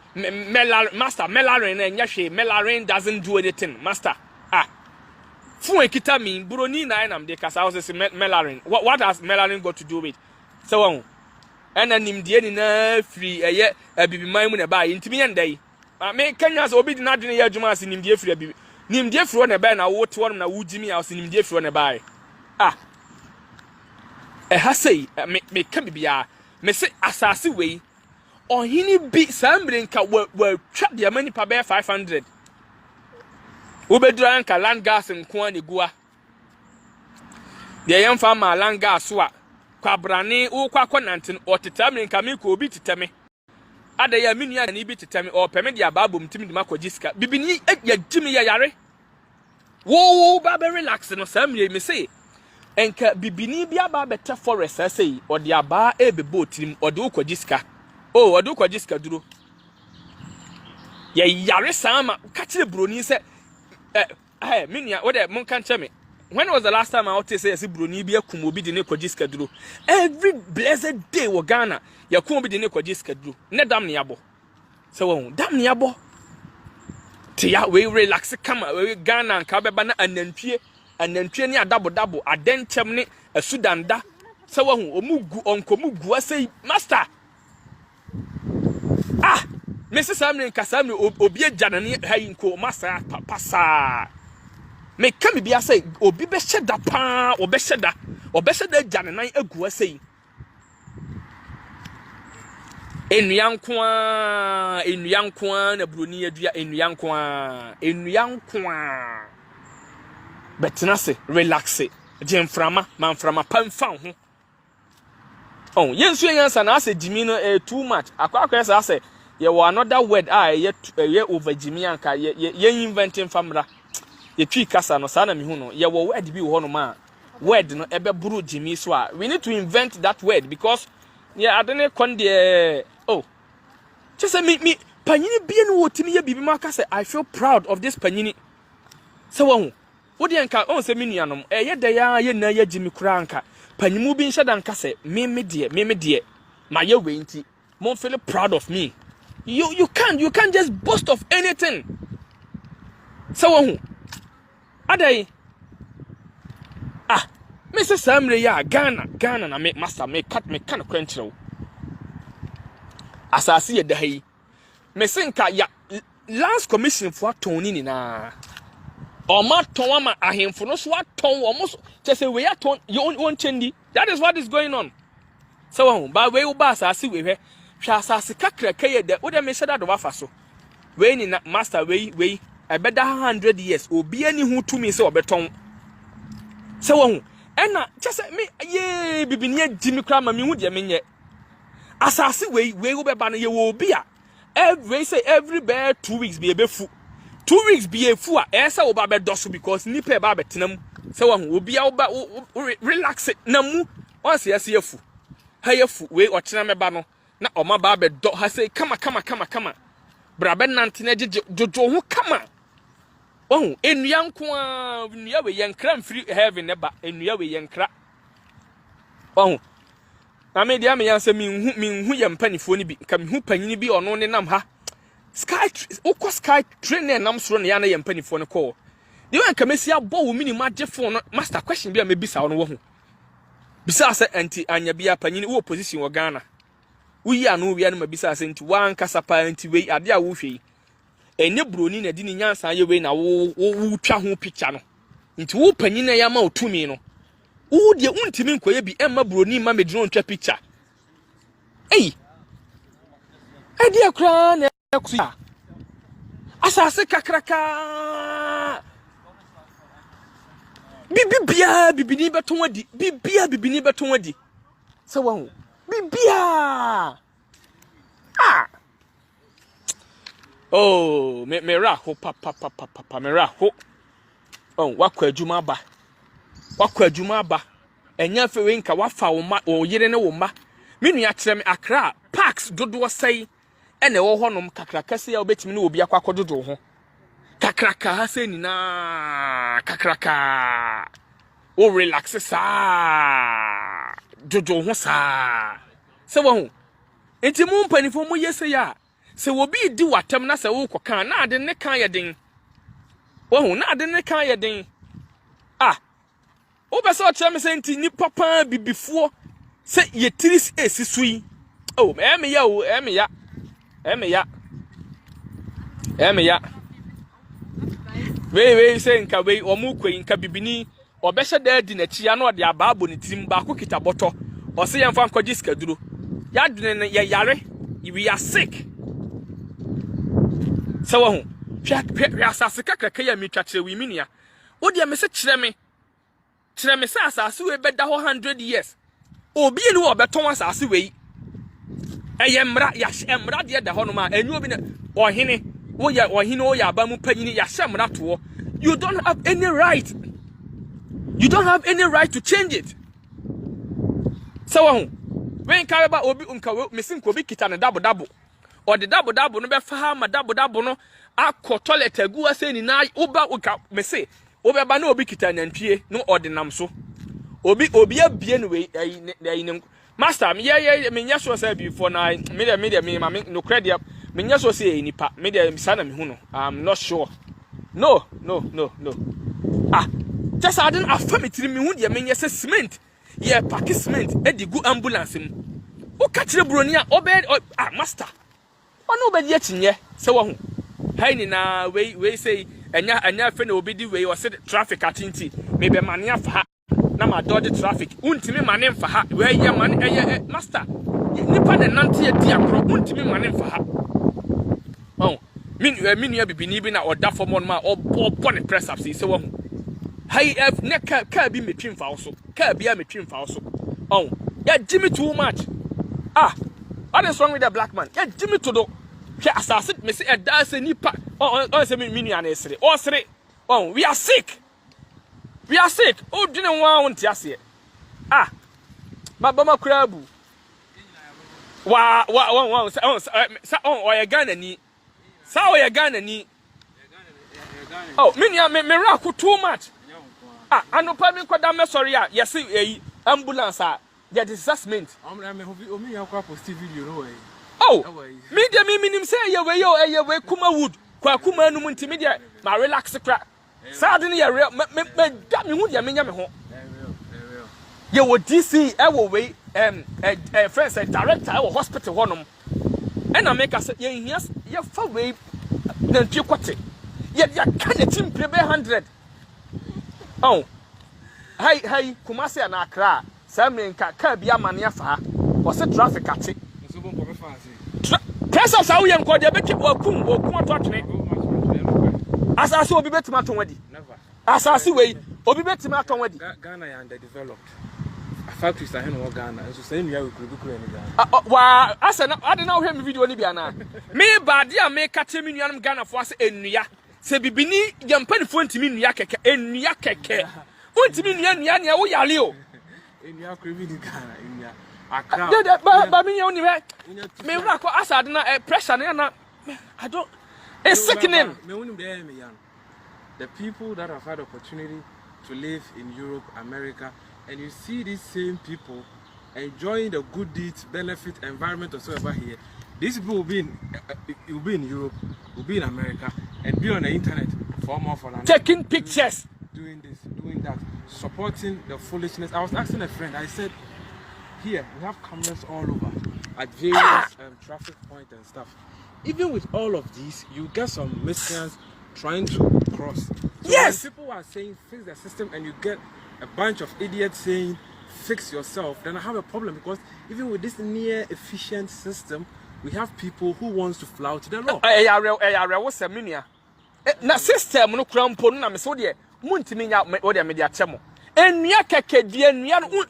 master melarin na nyahwe melarin doesn't do anything master fun ekita mi broni na ena me de kasa wo say melarin what has melarin got to do with so wahu ena nimdie ni na free eye abibiman mu na ba yintimi yendai me Kenya so obi di na dwene ya adwuma ase nimdie free abibi nimdie free na ba na wo te won na wugimi ase nimdie free na ba ha sei me ka bibia me se asase wei ohini bi sambre nka wa twa de mani pa be 500 wo bedura nka land gas nko an egua de yemfa ma land gas so a kwabrane wo kwakọ nantin otetamre nka me ko obi tetame ada ya minua na bi tetame o peme de ababom timi de makogiska bibini ya jimi ya yare wo ba be relax no samre me se enka bibini bi aba beta forest asei odi aba ebebo tirim odi ukwajiska odi ukwajiska duro ye yare sama kachire broni se minia wo de mon kan cheme. When was the last time I ought say broni bi akum obi de ne kwajiska duro? Every blessed day wo Ghana yakum obi de ne kwajiska duro ne dam ne yabo se wo dam ne yabo ti ya we relax kama we Ghana nka beba na anantwie ni adabo adenchem ne asudanda se wo omugu onkomugu asei master Mrs. Amrin Kasami obi janani hayi nko master pasa me kami bia say obi be sheda pa obesheda janani agu asei enuyankoa na broni adua enuyankoa betina se relax jemframa manframa pamfa ho yensu yansa na ase jimi no too much akwa say ye another word ye over jimi anka ye inventing famra ye twi kasa no sa na me hu no ye word bi wo no ma word no ebe buru jimi so a we need to invent that word because adene kon de just say me panyini bia no wotimi ye bibi maka say I feel proud of this panyini say wo de anka say me nuanom ye da ye na ye jimi kura anka panyimu bi nhada anka say me de ma ye we nti mo feel proud of me. You can't just boast of anything. So adai Mr. Samre ya Ghana na me master me kind of quenchro asasi ye dahi me sinka ya last commission for toni ni na o ma ton ama ahemfo no so aton wo mo say we aton you won chendi. That is what is going on. So ba we u ba asasi we hwe asasi kakra kaye de wo de me sheda do wafa so we ni na master we ebeda 100 years obi ani hu tumi se obeton se wo hu ena chese me ye bibini agimi kra ma me hu de menye asasi we wo beba no ye wo obi a every bear 2 weeks be ebefu 2 weeks be efu a ese wo ba be doso because nipa e ba betenam se wo hu obi a wo ba relax na mu onse ese efu ha yefu we ochena meba no na oma ba be do ha say kama brabe nante na jojo ho kama enuyanko a nua we yenkra mfiri heaven ne ba enua we yenkra na me dia me yanse minhu ye mpanifo ni bi ka minhu panyini bi ono ne nam ha sky train nam soro ne ya na ye mpanifo ne ko de wan ka mesi abo wo mini magye phone no master question bi a mebisa ono wo ho bisa se anti anya bia panyini wo position wo Ghana uyi anu wi anu mabisa se nti wan kasa pa nti we ade a wo hwe enye broni na di ni nyansa ye we na wo twa ho picture no nti wo panyina ya ma otumi no wo de untimi nkoye bi emma broni ma medino ntwa picture ade akra na akuya asase kakraka bibini beton adi bibini beton adi se wo bibia me raho papa me raho wakwa adwuma ba enya fe we nka wafa wo ma o yire ne wo ma menu ya kire me akra parks dodo sei ene wo honom kakraka se ya obetimi ne obi akwa dodo ho kakraka ha se ni na kakraka o relax sa dodo ho sa se wo ho enti mu mpanifo mu yese ya se wo bi di watam na se wo kokan na ade ne kan yeden wo ho na ade ne kan yeden o be so kire me se enti ni papa bibifuo se ye tiris esisui eme ya we se nka we omu kwei nka bibini obehye da di na chia na ode abaabo ne tirim ba ko kita boto o se yemfa nkoji skaduro ya dune ye yare we are sick so wo hwe asase kakaka ya mitwa kire we minia wo de me se kire me se asase we beda ho 100 years obi ni wo beton asase we eyemra ya emra de da ho no ma enyu obi na ohene wo ya ohene o ya ba mu panyini ya shemra to you don't have any right You don't have any right to change it. So when Karaba obi unka missing kobi kita na double or the double no be fa ma double no akọ toilet agu ase ni na uba uka me say obi ba na obi kita nantwie no ordinam so obi abie no we master me me nya so say before na me no credit me nya so say nipa me dey sana me hu no I'm not sure. No. Just I didn't affirm me hu dey me nya say cement yeah pack cement e di go ambulance mu o ka kire broni a obe master ono obe di akinye se wo hu hai ni na we say enya fe na obi di we o se traffic atinti me be mane afa na ma dodge traffic untimi mane mfa ha we ye mane master nipa na nante ye di akro untimi mane mfa ha min ya bibini bi na oda form ma obo ne press up se wo hu hai ne ka bi metwim fa so ka bi a metwim fa so ya Jimmy too much what is wrong with the black man ya Jimmy to do hwe asase me say da se nipa say me nua na esere o sere we are sick o dwene nwa wonte ase baba makura bu wa o ya Ghana ni sa o ya Ghana ni me nua me ra ko too much anopa mi kwada me sorry yes ambulance there is assessment me yakwa post video no way media me minim say ye we kuma wood kwa kuma anu ntimi dia ma relax kra sad ne ye real me da me hu dia me nya me ho ye wo DC e wo we friends director e wo hospital honom e na make us ye hia ye fa we na ntwi kwete ye ka na timpre be 100 hi Kumasi na Accra Samuel ka bia mane afa o se traffic ate so bon ko fa press up sa wo yen ko de be okum atwene asase obi betima aton wadi never asase we obi betima aton wadi Ghana ya underdeveloped factories are in Ghana so say nua we kuru ni Ghana wa asa na ade na wo hwe me video ni bia na me baade a me ka che me nuanum Ghana fo ase enua se bibini yampani fo ntimi nua keke enua keke untimi nua ne wo yale o enua kuru ni Ghana enua Accra ba me nya me wura ko asa de na pressure na I don't it's sickening the people that have had the opportunity to live in Europe, America, and you see these same people enjoying the good deeds, benefit, environment whatsoever here. These people will be in Europe, will be in America, and be on the internet for more for another. Taking pictures, doing this, doing that, supporting the foolishness. I was asking a friend, I said, here we have cameras all over at various traffic points and stuff. Even with all of these, you get some miscreants trying to cross. So yes. When people are saying fix the system and you get a bunch of idiots saying fix yourself, then I have a problem, because even with this near efficient system, we have people who wants to flout the law. What's a minia? Na system no crampo na me so de muntimi nya o de me de atemo. Enua keke de enua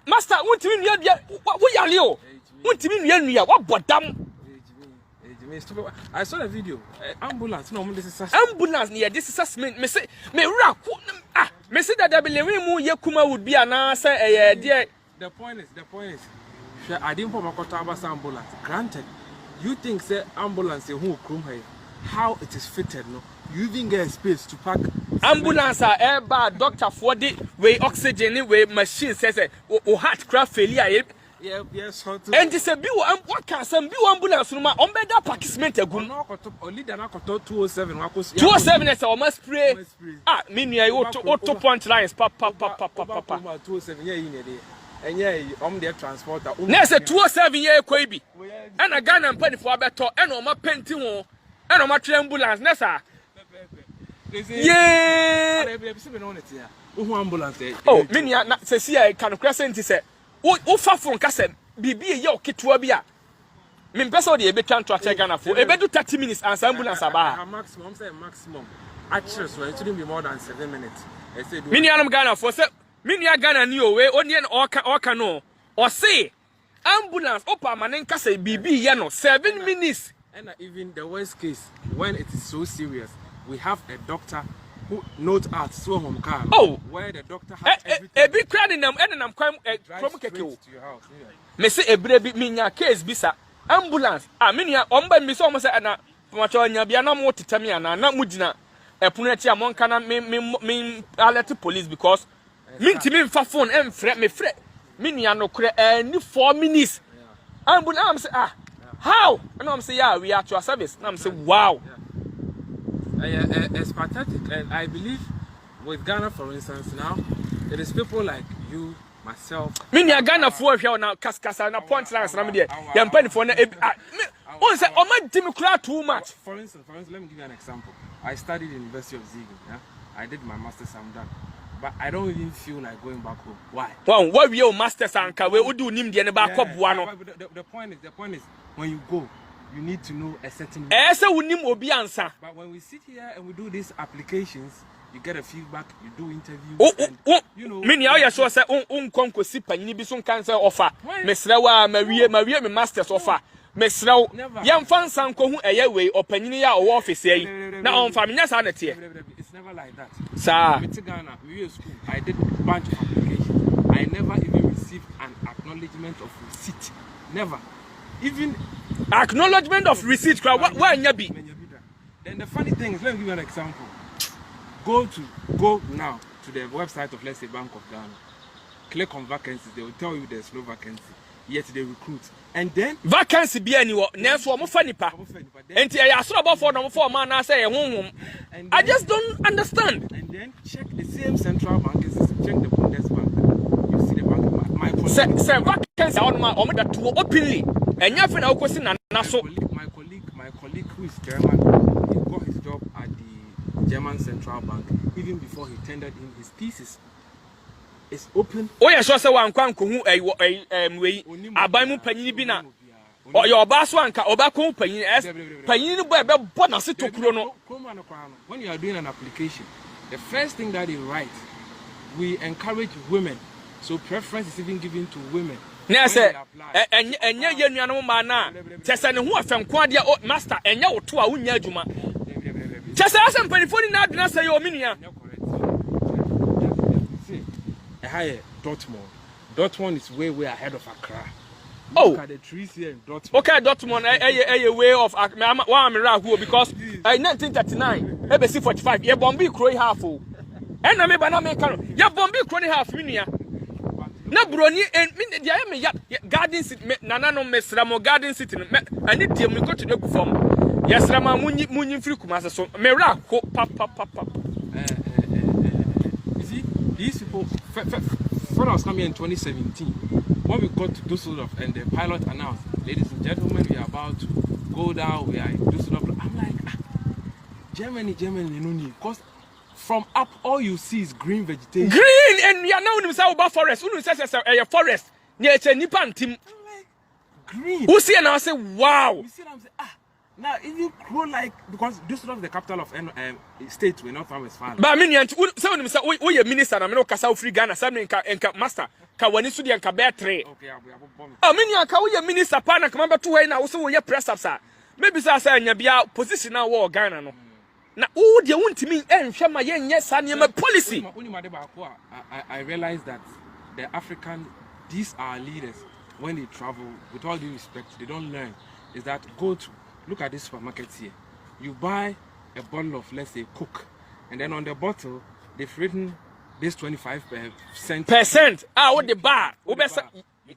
master muntimi nua de wo yale o. Muntimi nua wo bodam. I saw the video. Ambulance. No, this is ambulance. Yeah, this is assessment. Me say, me ra. Me say that Dabelewe mu ye kuma would be an answer. The point is, I didn't put my about ambulance. Granted, you think say ambulance who come here, how it is fitted? No, you even get space to park. Ambulance are airbag, doctor for the way oxygen, way machine says o heart craft failure. Yes, and this a bill what can some bill ambulance no ma on better participant agun only than 207 207 is almost spray me near auto point lines pa 207 yeah in there and yeah the transporter na say 207 yeah kwa bi and a Ghana mpani for abeto and o ma painting ho and o ma tra ambulance na sa yeah ambulance oh me near na say see I can crescent say o fa fon kase bibi ye o ketua bi a me mpesa o de ebetwa nto ache Ghana fo ebedu 30 minutes and ambulance aba maximum say maximum actually so it shouldn't be more than 7 minutes I say do me nuanum Ghana fo say me nua Ghana ni o we oni en oka no o say ambulance o permanent kase bibi ye no 7 minutes and even the worst case when it is so serious we have a doctor who note art so home car. Oh, where the doctor has everything. A big crowd in them, and I'm quite from To your house. Yeah. Me say a baby minya case bisa ambulance. I mean ya omba mi so mo say na macho nya bia na mo tetami ana na mudina epunu ati amon kana me alert police because me ntimi mfa phone em frɛ me frɛ me nua no kure any 4 minutes. Ambulance am say how? And I'm say yeah, we are to our service. And I'm say wow. It's pathetic, and I believe with Ghana, for instance, now it is people like you, myself. Me near Ghana for here now, Kaskasa na point lines na me there. Yam penny for na. Oh, say o man dim cry too much. For instance, let me give you an example. I studied in University of Ziegen. Yeah, I did my masters. I'm done, but I don't even feel like going back home. Why? Wow, why we your masters and we do nim there ba ko boa no. The point is when you go, you need to know a certain. Say unim obi ansa. But when we sit here and we do these applications, you get a feedback, you do interviews. You know. Me near so say konkosi panyi bi so kan say offer. Mesra wa mawie me masters offer. Mesra yam fan san ko hu eye we opanyini ya o office yi. Na on fa me nya sa na tie. It's never like that. Sir. With Ghana, we were school. I did a bunch of applications. I never even received an acknowledgement of receipt. Never. Even acknowledgement of receipt. Why nya bi? Then the funny thing is, let me give you an example. Go now to the website of, let's say, Bank of Ghana. Click on vacancies. They will tell you there's no vacancy. Yet they recruit. And then vacancy be anywhere. Next one, nipa. And I saw about for man. I say, I just don't understand. And then check the same central bank. Check the Bundesbank. You see the bank. My colleague. Say vacancy on my that to openly. And you find out question and so. My colleague who is German, he got his job at the German Central Bank even before he tendered in his thesis. It's open. Oh yeah, so say wan kwan ko hu we aban mu panyin bi na o your boss wan ka oba ko panyin panyin no boy be bo na se tokuro no. When you are doing an application, the first thing that they write, we encourage women, so preference is even given to women. Na say enye ye nuano ma na tese ne ho afem ko ade master enye wo to a unya adwuma tese asem panifoni na aduna say o menua. Higher Dortmund. Dortmund is way ahead of Accra. Look at the trees here in Dortmund. Okay, Dortmund a way of why am I because 1939 ABC 45 ye bombi croy half o and na me ba na me kan ye bombi croy half menua na broni en me dia me ya garden city nana no mesra mo garden city no ani dia me go to the form yesra ma munyi free Kumasi so me ra ko pap you see these people when I was coming in 2017, when we got to Düsseldorf and the pilot announced, ladies and gentlemen, we are about to go down, we are in Düsseldorf. I'm like, Germany, because from up all you see is green vegetation. Green, and you are now in about forest. Who says a forest? Near a nipan team. I'm like, green. Who see and I say, wow. You see, I'm saying, now even grow like because Düsseldorf is the capital of state, we're not from Westphalia. But I mean, someone say, "Oh, you minister, I'm not Kasa free Ghana, something enka master, kawani sudi enka betre." Okay, I mean, you can we minister pana come back to where now also we press up sir. Maybe sir say nya bia position now war Ghana no. Na who dey want me enhwe ma ye nye sa my policy. I realize that the African, these are leaders, when they travel, with all due respect, they don't learn. Is that look at this supermarkets here. You buy a bottle of, let's say, Coke, and then on the bottle they've written this 25%. What the bar? You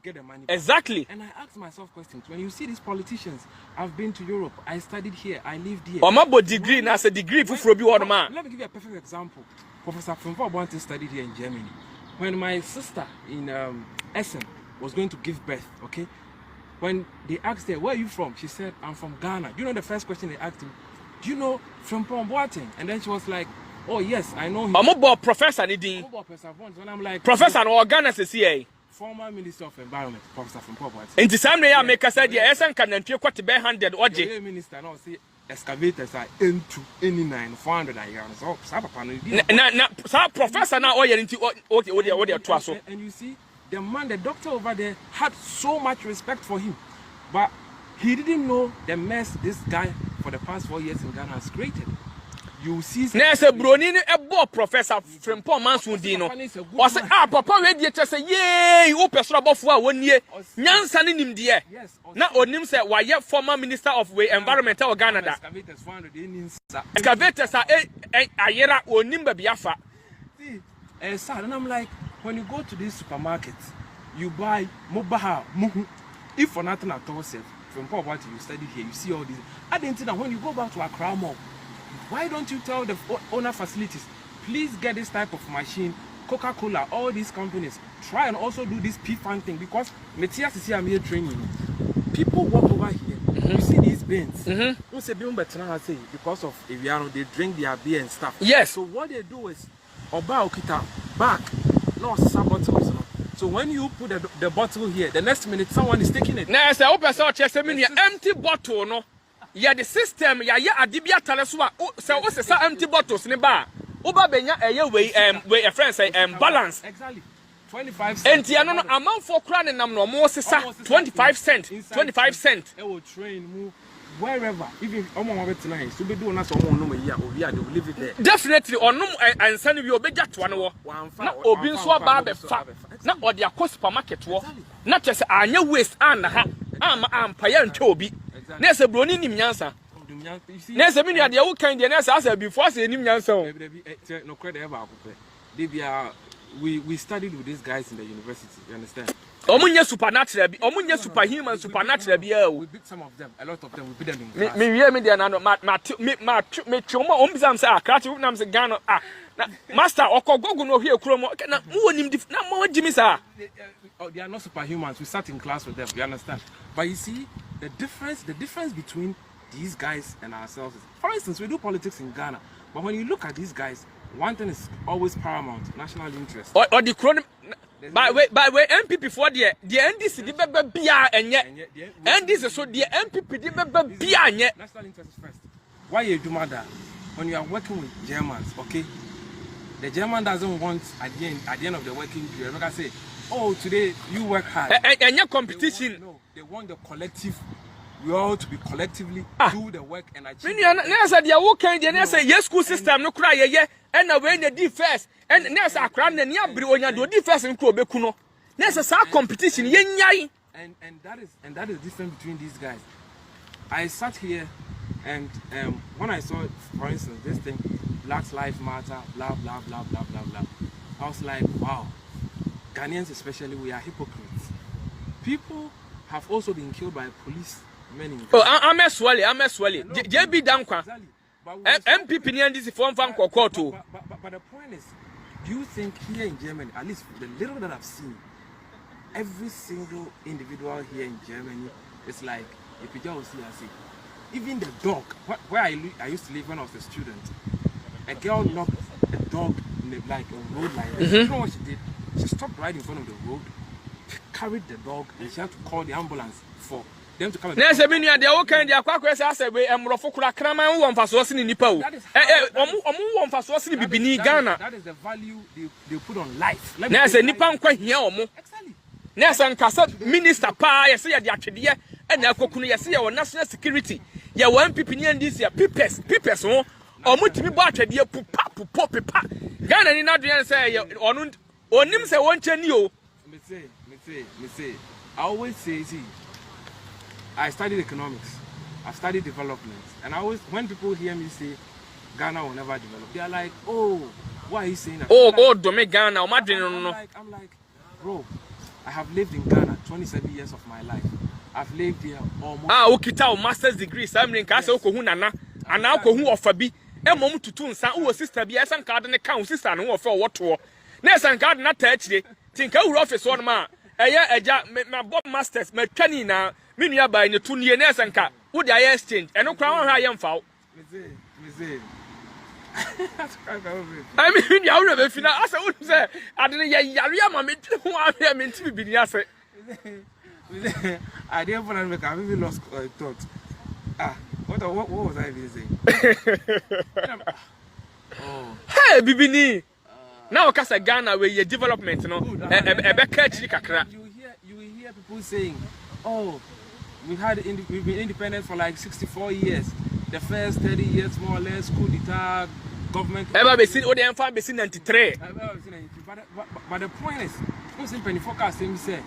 get the money back. Exactly. And I ask myself questions. When you see these politicians, I've been to Europe, I studied here, I lived here. My degree, now a degree for man. Let me give you a perfect example. Professor Frimpong Boateng studied here in Germany. When my sister in Essen was going to give birth, okay? When they asked her, where are you from? She said, I'm from Ghana. You know the first question they asked him? Do you know Frimpong Boateng? And then she was like, oh yes, I know him. I'm about Professor Nidin. And I'm like, Professor no Ghana CCA. Former Minister of Environment, Professor Frimpong Boateng. In the same way, I make a said, yes, and can enter quite bare-handed or the minister now say excavators are into any 900 irons. Oh, Professor now, into what you're twice. And you see, the man, the doctor over there, had so much respect for him. But he didn't know the mess this guy for the past 4 years in Ghana has created. you see. Na say broni ni ebo professor Frimpong Manso di no. O say ah papa we die say yey wo person abofo a wonie nyansa ne nimde. Na onim say waye former minister of environment of Ghana da. Excavators are ayera onim ba biafa. Sir, and I'm like, when you go to this supermarket, you buy mobile muhu. If for nothing at all, sir, from what you study here, you see all this. I didn't think that when you go back to Accra Mall, why don't you tell the owner facilities, please get this type of machine, Coca-Cola, all these companies, try and also do this PFAN thing, because Metias is here, I'm here training. People walk over here, you see these bins. Because of Eviano, they drink their beer and stuff. Yes. So what they do is, Oba Okita back, no bottles. So when you put the bottle here, the next minute someone is taking it. Now, say, open source, empty bottle, no. Yeah, the system, yeah, Adibia Talasua, so what's the empty bottles in the bar? Oba Benya, a friend say, balance. Exactly. 25 cents. And Tiano, amount for crown and no more, 25 cents. 25 cents. It will train, move wherever. Even tonight, so be doing us on no year, or yeah, they will leave it there. Definitely, or no, and send you a big jet one or be so bad, not or their cost supermarket war, not just a new waste and a hat. I'm Payan Toby. There's a brony in Yansa. There's a minute, the old kind of answer before saying him Yansa. No credit ever. We studied with these guys in the university, you understand? Omunya supernatural, omunya superhuman supernatural. We beat some of them, a lot of them, we beat them in class. Me there na me choma ombizam say akrati nam say Ghana master okogogo no hie kromo na mo nim na mo jimi sa. They are not superhumans. We sat in class with them, you understand? But you see the difference between these guys and ourselves is, for instance, we do politics in Ghana, but when you look at these guys, one thing is always paramount: national interest. Or the chrono. By way, MPP for the NDC the bebe bia enye. NDC so the MPP the bebe bia enye. National interest is first. Why you do matter? When you are working with Germans, okay? The German doesn't want at the end of the working period. Like I say, oh, today you work hard. And your competition. They want the collective. We all to be collectively do the work and achieve. When you say they are working, they say yes, school system no cry ye. And when they do first, and there's a crown and near Brionia do first in Kubekuno. There's a competition, and that is different between these guys. I sat here and when I saw, for instance, this thing, Black Lives Matter, blah blah blah blah blah blah. I was like, wow, Ghanaians especially, we are hypocrites. People have also been killed by police men in Ghana. Oh, I'm a swally. JB Dankwa. MPP near this form from Kokoto. But the point is, do you think here in Germany, at least the little that I've seen, every single individual here in Germany is like, if you just see, even the dog, where I used to live when I was a student, a girl knocked a dog in a road like this. You know what she did? She stopped right in front of the road, carried the dog, and she had to call the ambulance for them to come. There's a minute, they all kind of quackers as a way, and Rofokura Kraman one for sourcing in Nipo. One for sourcing in Ghana. That is the value they put on life. There's a Nippon quite here. Exactly. There's a Casa Minister Pa, I say the actually, and now Kokuna, see our national security. Ya one people near this year, Pipes, or Mutimi Barter, dear Pupa. Ghana in Adrian say, or Nims a one chen you. Me say, I always say, see, I studied economics, I studied development, and I always, when people hear me say Ghana will never develop, they are like, oh, why are you saying that? Oh, don't Ghana, I'm like, bro, I have lived in Ghana 27 years of my life. I've lived here almost. Okita master's degree, Samrin Casa Okohunana, and now Kohu of Fabi, and Mom to Tun, San sister, be as an card and account, sister, and who for what to. Nelson card not touch it. Think our office one man. My Bob Masters, my training now, Minia by the 2 years Nelson car. Would I exchange? And no crown I am foul. I mean, you never feel as I would say. I didn't hear my meant to be the I didn't want to make a really lost thought. What was I even saying? Hey, Bibini. Now, Casa Ghana, where your development, you know, you hear people saying, oh, we've been independent for like 64 years. the first 30 years more or less coup d'etat government. Ever be seen? Oh, the infant be seen 93. But the point is, who's in penny forecast him say,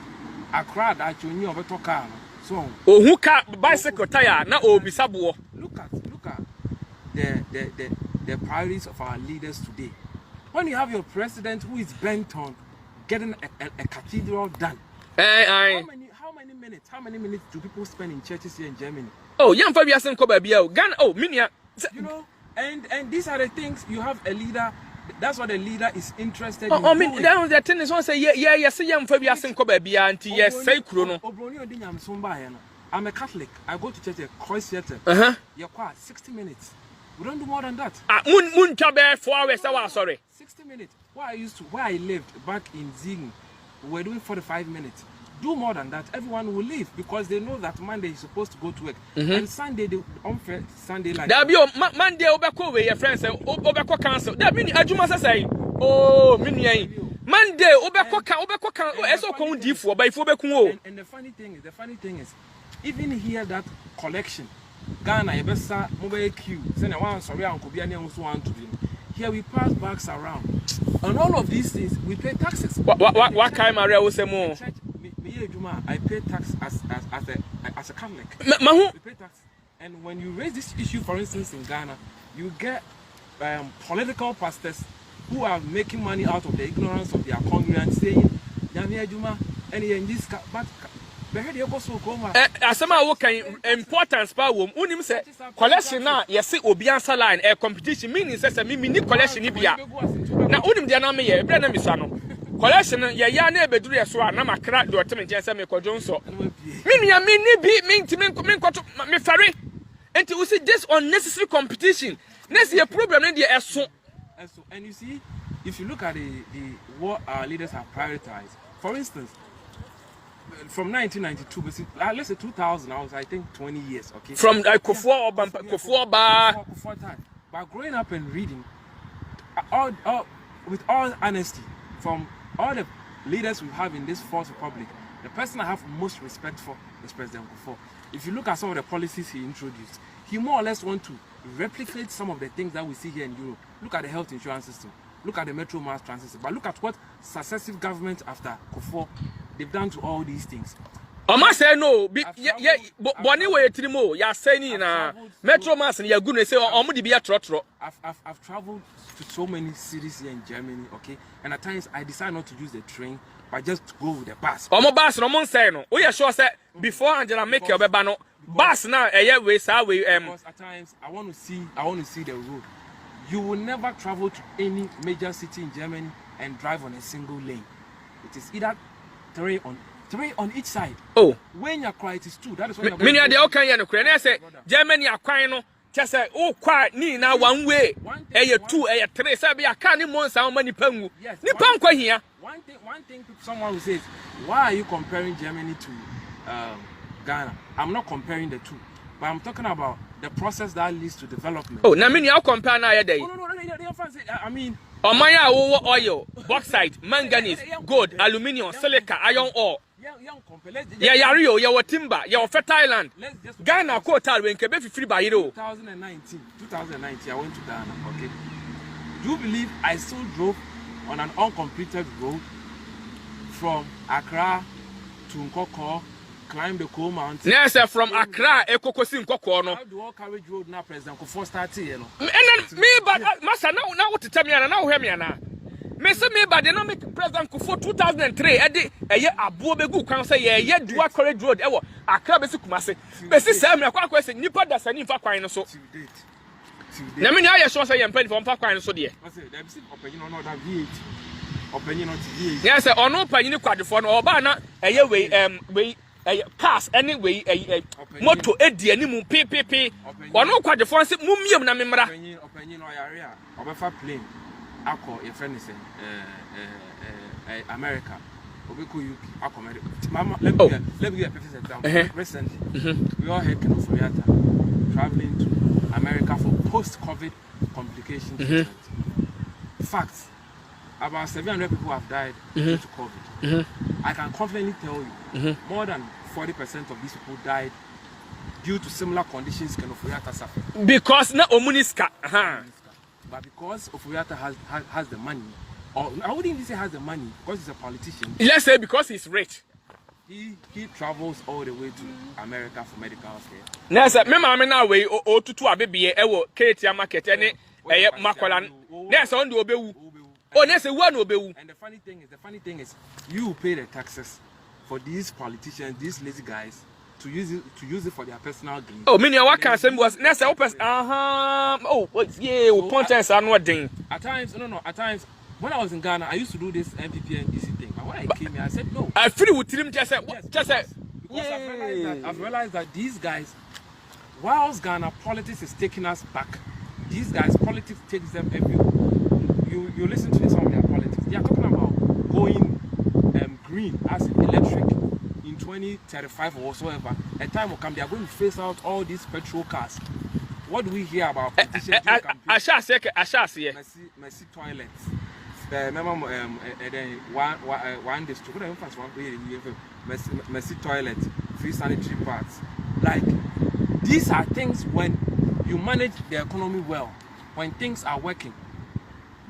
a crowd that you knew of a car. So, Oh, who can bicycle tire? Now, oh, be sabuo. Look at the priorities of our leaders today. When you have your president who is bent on getting a cathedral done, how many minutes do people spend in churches here in Germany? Oh, young Fabian Kobe, Ghana, oh, Minia. You know, and these are the things you have a leader. That's what the leader is interested in. Oh, I mean, that was the thing is one say, yeah, say young Fabian Kobe, auntie, yes, say Chrono. I'm a Catholic. I go to church at Cross Theatre. You're quiet, 60 minutes. We don't do more than that. Moon Chabe 4 hours, I was sorry. 60 minutes. Where I lived back in Ziegen, we were doing 45 minutes. Do more than that, everyone will leave because they know that Monday is supposed to go to work. And Sunday, they unfair Sunday like that. Be Monday, Obeko, where your friends say, Obeko cancel. That means Ajuma say, oh, Monday, Obeko can, also come deep for by Fobeko. And the funny thing is, even here that collection, Ghana, Ebessa, mobile queue, send a one sorry, Uncle Biani also want to be. Here we pass bags around. On all of these things, we pay taxes. What kind of area was more? I pay tax as a Catholic. We pay tax. And when you raise this issue, for instance, in Ghana, you get political pastors who are making money out of the ignorance of their congregants saying, Nyame Juma, and in this, but asema wo kan importance pa wo unim se collection na yesi obi answer line a competition meaning say me ni collection ni bia na unim dia na me ye bre na misa no collection ya na ebeduru ye so na makra de otem nje se me kodwo nso me nua me ni bi me ntimi me nkoto me fare enti we see this unnecessary competition next year problem na dia eso. And you see, if you look at the what our leaders have prioritized, for instance, from 1992, let's say 2000, I was, I think, 20 years, okay? From Kufwa time. But growing up and reading, with all honesty, from all the leaders we have in this Fourth Republic, the person I have most respect for is President Kufuor. If you look at some of the policies he introduced, he more or less wants to replicate some of the things that we see here in Europe. Look at the health insurance system. Look at the metro mass transit system. But look at what successive governments after Kufuor they've done to all these things. Oma say no, boni we trimo ya say ni na metro mass ya gunu say omo di bia trotro. I've traveled to so many cities here in Germany, okay? And at times I decide not to use the train, but just to go with the bus. Omo bus no mon say no. We sure say before Angela make your beba no bus na we say we Because at times I want to see the road. You will never travel to any major city in Germany and drive on a single lane. It is either three on each side. Oh, when your quiet is two, that is why many are the okay no kure na say Germany akwan no just say oh kwa ni na one way two three say be aka ni monsa o mani pangu ni pankwa hia. One thing someone will say, why are you comparing Germany to Ghana? I'm not comparing the two, but I'm talking about the process that leads to development. Oh, na me you compare na ya dey. No, I mean, Omaya oil, bauxite, manganese, gold, aluminium, silica, iron ore. Yeah, Rio, yeah, timber, yeah, fertile land. Ghana quota when Quebec free by hero. 2019, I went to Ghana, okay? Do you believe I still drove on an uncompleted road from Accra to Nkoko, climbed the Coal Mountain? Yes, from Accra, Ekokosi Nkoko, no. How do all carriage road now, President Kufuor started, you know? And then me, but Master, now what to tell me, and now hear me now. Me say me, but they not make President Kufuor 2003. A year Abu Begu can say, yeah, do a carriage road. Ewo Accra besi Kumasi. Besi say me akwa question. Nipa da sani fa kwan no so. Na me na ya sure say yem pen for fa kwan so de. I say dem see opinion on that V8. Opinion on TV. Yes, say ono panyin kwadefo no oba na we cars anyway moto edi animu pepepe ono kwadefo say mumiem na memra. Opinion oyare a obefa plane. Ako your friend is America. Obeko UK. Ako Mama, let me give you a perfect example. Recently, we all heard Kenoforiata traveling to America for post-COVID complication treatment. Facts. About 700 people have died due to COVID. I can confidently tell you, more than 40% of these people died due to similar conditions can Oforiatta suffer. Because na omuniska. But because Oforiatta has the money, or I wouldn't even say has the money, because he's a politician. Let's say because he's rich. He travels all the way to America for medical care. Na say me ma me na we o tutu abebie e wo Ketia market ene eye makola. Na say on the obewu. Oh, na say one obewu. And the funny thing is, you pay the taxes for these politicians, these lazy guys, to use it for their personal gain. Oh, many what can say was na say opes oh, yeah, we contents are not ding. At times, when I was in Ghana, I used to do this MPP and DC thing. But when I came here, I said no. I feel with him just say Because I've realized that these guys, whilst Ghana politics is taking us back, these guys politics takes them everywhere. You listen to some of their politics. They are talking about going green as electric in 2035 or whatsoever. A time will come, they are going to phase out all these petrol cars. What do we hear about politicians? I shall say Mercy toilets. Remember one district. What one Mercy toilets, free sanitary pads. Like these are things when you manage the economy well, when things are working.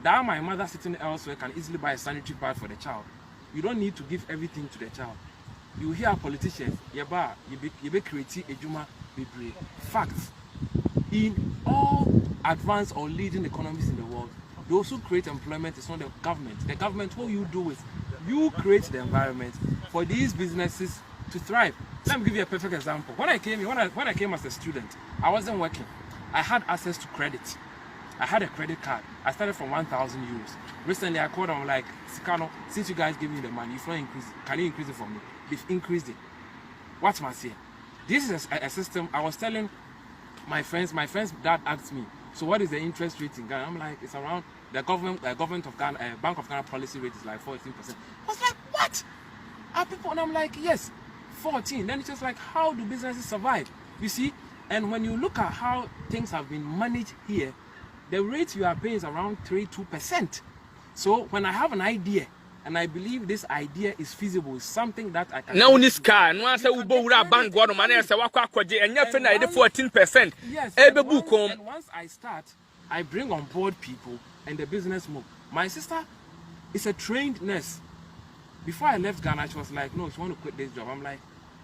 That my mother sitting elsewhere can easily buy a sanitary pad for the child. You don't need to give everything to the child. You hear politicians, you be creating a juma be facts. In all advanced or leading economies in the world, those who create employment is not the government. The government, what you do is you create the environment for these businesses to thrive. Let me give you a perfect example. When I came here, when I came as a student, I wasn't working. I had access to credit. I had a credit card. I started from 1,000 euros. Recently, I called them like, Sikano, since you guys give me the money, if not increase it, can you increase it for me? They've increased it. What must I say? This is a system. I was telling my friend's dad asked me, so what is the interest rate in Ghana? I'm like, it's around the government of Ghana, Bank of Ghana policy rate is like 14%. I was like, what? Are people? And I'm like, yes, 14. Then it's just like, how do businesses survive? You see? And when you look at how things have been managed here, the rate you are paying is around 2%. So when I have an idea, and I believe this idea is feasible, it's something that I can. Now this car, no answer we go wura bank go no man say wakwa kwaje and your friend na 14%. Yes. And once I start, I bring on board people and the business move. My sister is a trained nurse. Before I left Ghana, she was like, no, she want to quit this job. I'm like,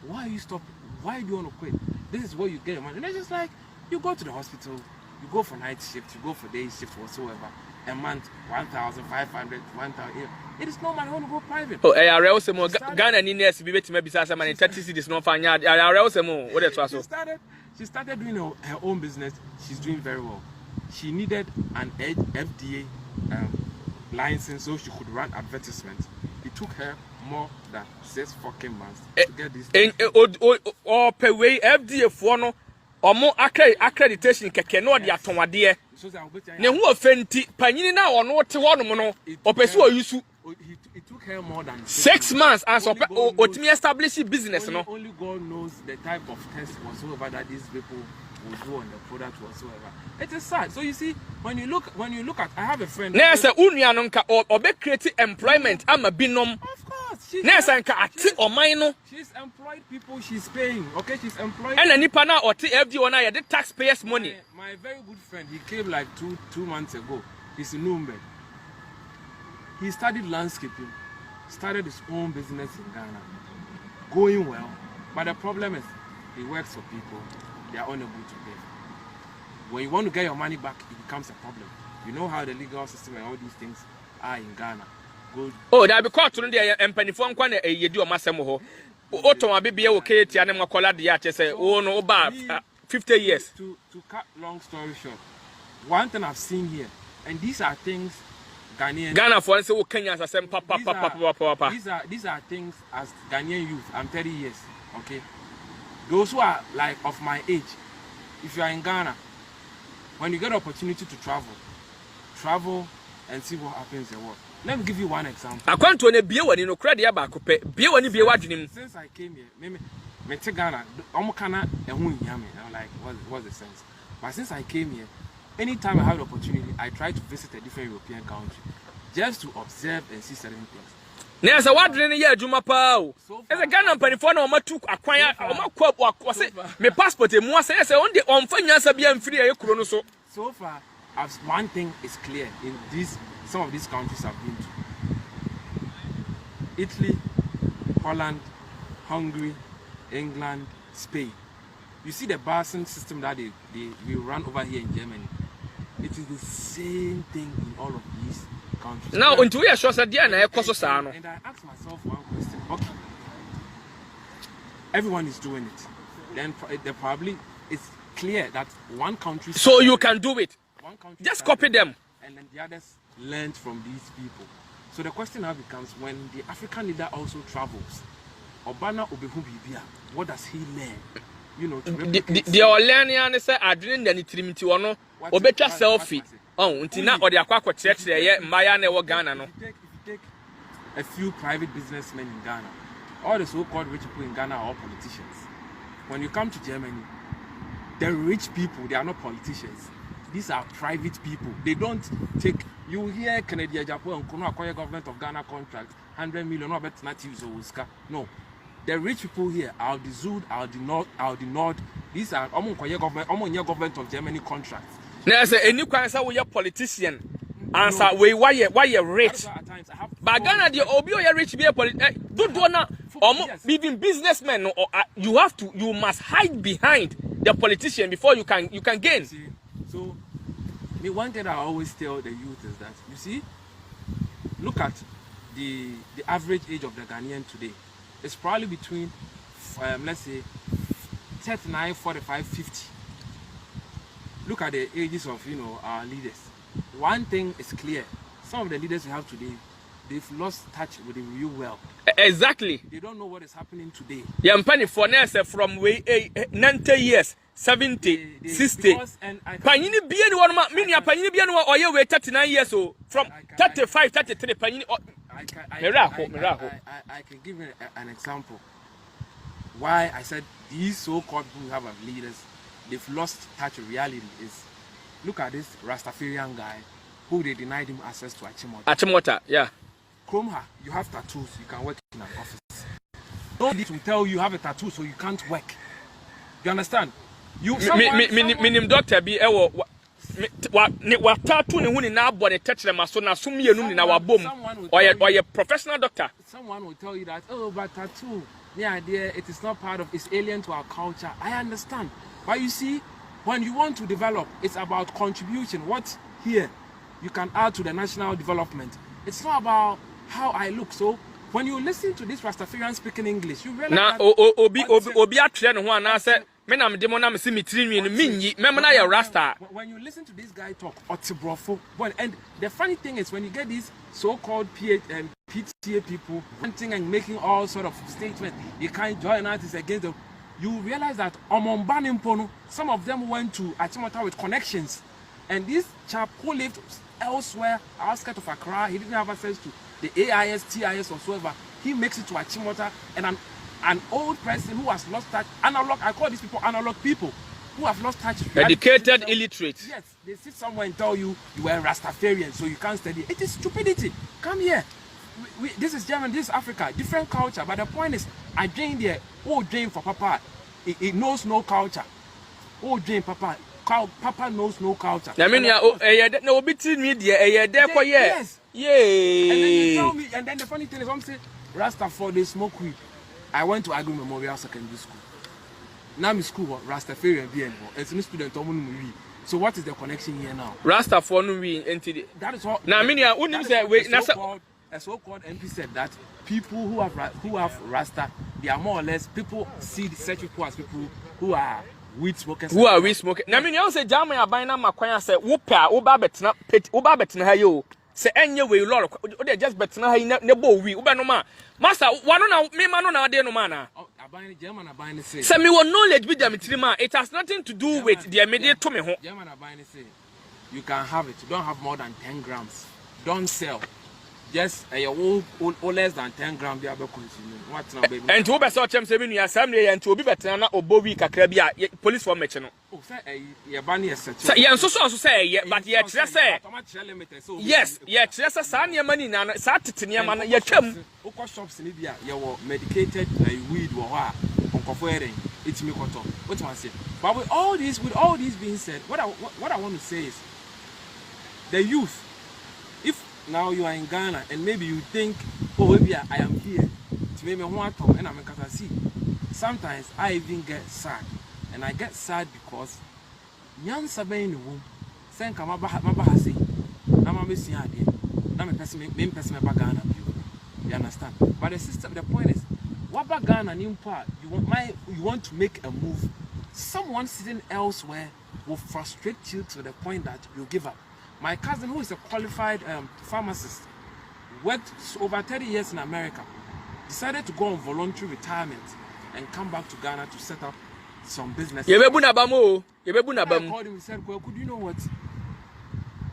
why you stop? Why do you want to quit? This is where you get your money. And they're just like, you go to the hospital, you go for night shift, you go for day shift, whatsoever. A month, 1,500, 1,000. It is no money. I want to go private. Oh, I also more Ghana ni nurse be better maybe some money 30 cities no fine. I also more what that was. She started doing her own business. She's doing very well. She needed an FDA license so she could run advertisements. It took her more than 6 fucking months to get this. Or pay way FDA for no or more accreditation keke no dia tonwade. Ne hu ofenti panyini na ono te wono no opesu oyusu. It took her more than 6 months and so otimi establish business no. Only God knows the type of test whatsoever that these people will do on the product whatsoever. It is sad. So you see, when you look at, I have a friend. Na say unua no nka obe create employment ama binom. Of course. Na say nka ati oman no. She's employed people she's paying. Okay, she's employed. And nipa na oti FD one ya the taxpayers money. My very good friend, he came like two months ago. He's in Nuremberg. He studied landscaping, started his own business in Ghana, going well. But the problem is, he works for people, they are unable to pay. When you want to get your money back, it becomes a problem. You know how the legal system and all these things are in Ghana. Good. Oh, that because to the empanifo nkwa na eyedi o masem ho. Oton abibie wo keti ane makola de ya chese o no ba 50 years. To cut long story short, one thing I've seen here, and these are things Ghana for say Kenya asem papa. These are things as Ghanaian youth. I'm 30 years, okay? Those who are like of my age, if you are in Ghana, when you get an opportunity to travel and see what happens in the world. Let me give you one example. Akwanto ne bie wani no credit ba ko pe. Bie wani bie wadwenem. Since I came here, me to Ghana, omo kana ehun nyame. I'm like, what's the sense? But since I came here, anytime I have the opportunity, I try to visit a different European country just to observe and see certain things. na say wadre ne ye adwuma pa o e say Ghana mpanifo na o matu akwan o makwa say me passport emu say on de on fa nyansa bia mfiri e kuro no so. So far, one thing is clear in some of these countries I've been to: Italy, Holland, Hungary, England, Spain. You see the busing system that we run over here in Germany. It is the same thing in all of these countries. Now, until we are sure that and I ask myself one question: okay, everyone is doing it. Then probably it's clear that one country. So you can do it. One country just copy them, and then the others learned from these people. So the question now becomes: when the African leader also travels, Obana Obehu Bibia, what does he learn? You know, the Orleanian is adrenaline than it limit to one or better selfie. Oh, until now, or the aqua church there, Maya never Ghana. No, if you take a few private businessmen in Ghana, all the so-called rich people in Ghana are all politicians. When you come to Germany, the rich people, they are not politicians. These are private people. They don't take. You hear Canadian Japan acquire government of Ghana contract 100 million. No, but not use Oscar. No. The rich people here are the Zud, are the North. These are government of Germany contracts. Now, say any kind of we are politician. Answer why you rich. But Ghana the Obi you rich be a politician. Don't do na even businessmen. You must hide behind the politician before you can gain. See, so one thing I always tell the youth is that you see, look at the average age of the Ghanaian today. It's probably between, let's say, 39, 45, 50. Look at the ages of, our leaders. One thing is clear. Some of the leaders we have today, they've lost touch with the real world. Exactly. They don't know what is happening today. Yeah, penny for from 90 years, 70, 60. Panini be anyone, mini a panini be anyone, or you wait 39 years old. From 35, 33, panini. I can give you an example why I said these so-called people who have leaders, they've lost touch with reality. Is look at this Rastafarian guy who they denied him access to Achimota, yeah. Kromha, you have tattoos, you can work in an office. Nobody will tell you have a tattoo so you can't work. You understand? Minim doctor be what tattoo ni huni na abone tetre maso na so mienu ni na wabom or your professional doctor. Someone will tell you that, oh, but tattoo, the idea it is not part of, it's alien to our culture. I understand. But you see, when you want to develop, it's about contribution. What here you can add to the national development. It's not about how I look. So when you listen to this Rastafarian speaking English, you realize now obi atreno ho ana say me na me demo na me si mitiri nwi minyi me na ya rasta. When you listen to this guy talk otibrofo, and the funny thing is when you get these so-called PTA people wanting and making all sort of statements, you can't join artists against them, you realize that some of them went to Achimota with connections, and this chap who lived elsewhere outside of Accra, he didn't have access to the AIS, TIS, or whatsoever. He makes it to Achimota, and an old person who has lost touch, analog, I call these people analog people, who have lost touch. Educated illiterate. Yes, they sit somewhere and tell you you are a Rastafarian, so you can't study. It is stupidity. Come here. This is Germany, this is Africa, different culture. But the point is, I drain there, oh, drain for Papa. It knows no culture. Oh, drain Papa. Papa knows no culture. I mean, no between media, therefore, yes. Yay. And then you tell me, and then the funny thing is, I'm saying, Rastafari, they smoke weed. I went to Agri Memorial Secondary School. Now my school, Rastafarian BN, it's a student. So what is the connection here now? Rastafari, that is what. Now, I mean, a so-called MP said that people who have Rasta, they are more or less people see the such people as people who are weed smokers. Who are weed smokers? Now, I mean, you say, Jammy, I buy now my coin. Say, Whoopa, Uba pet, Uba betna yo. Say, anyway, Lord, they just betna hay nebo we, Uba no ma. Master, one on me man on our day no mana. I buy German, I buy the say. Say, me will knowledge with them, it has nothing to do with the immediate to me home. German, I buy the say. You can have it. You don't have more than 10 grams. Don't sell. just all less than 10 grams they are consuming. What's now, baby? And to be so chem se me Sam ne and to be better na obo wi kakra bi a police for meche no. Oh, say ye ban ye search. Say ye nso so say but ye kire say yes, ye kire say sa ne mani na sa tete ne ma na ye twam. Oko shops ni bia ye wo medicated weed wo ho a onkofo eren etimi koto. What man say? But with all this being said, what I want to say is the youth, if now you are in Ghana and maybe you think, oh, maybe I am here to make me want to, and I'm in see. Sometimes I even get sad, and I get sad because young Sabe in the womb, send come say, I'm a missing idea. I'm a person, main person about Ghana. You understand? But the system, the point is, what about Ghana new part? You want to make a move. Someone sitting elsewhere will frustrate you to the point that you give up. My cousin, who is a qualified pharmacist, worked over 30 years in America, decided to go on voluntary retirement and come back to Ghana to set up some business. I called him and said, well, could you know what?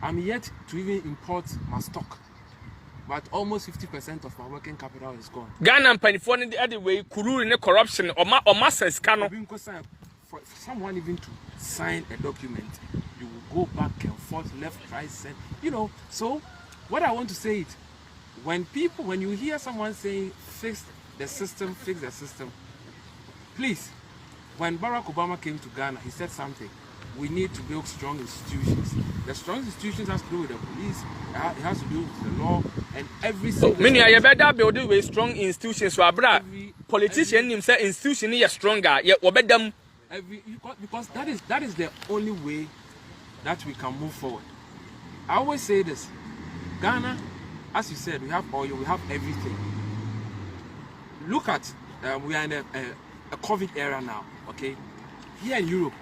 I'm yet to even import my stock, but almost 50% of my working capital is gone. Ghana panifo ne the way kuru in corruption or masses cano. For someone even to sign a document, you will go back and forth, left, right, center. You know, so what I want to say is, when you hear someone saying fix the system, please, when Barack Obama came to Ghana, he said something. We need to build strong institutions. The strong institutions has to do with the police, it has to do with the law, and every single... Many are better building with strong institutions. So abra politician himself institution is stronger. Yeah, obey them. Because that is the only way that we can move forward. I always say this: Ghana, as you said, we have oil, we have everything. Look at we are in a COVID era now. Okay, here in Europe,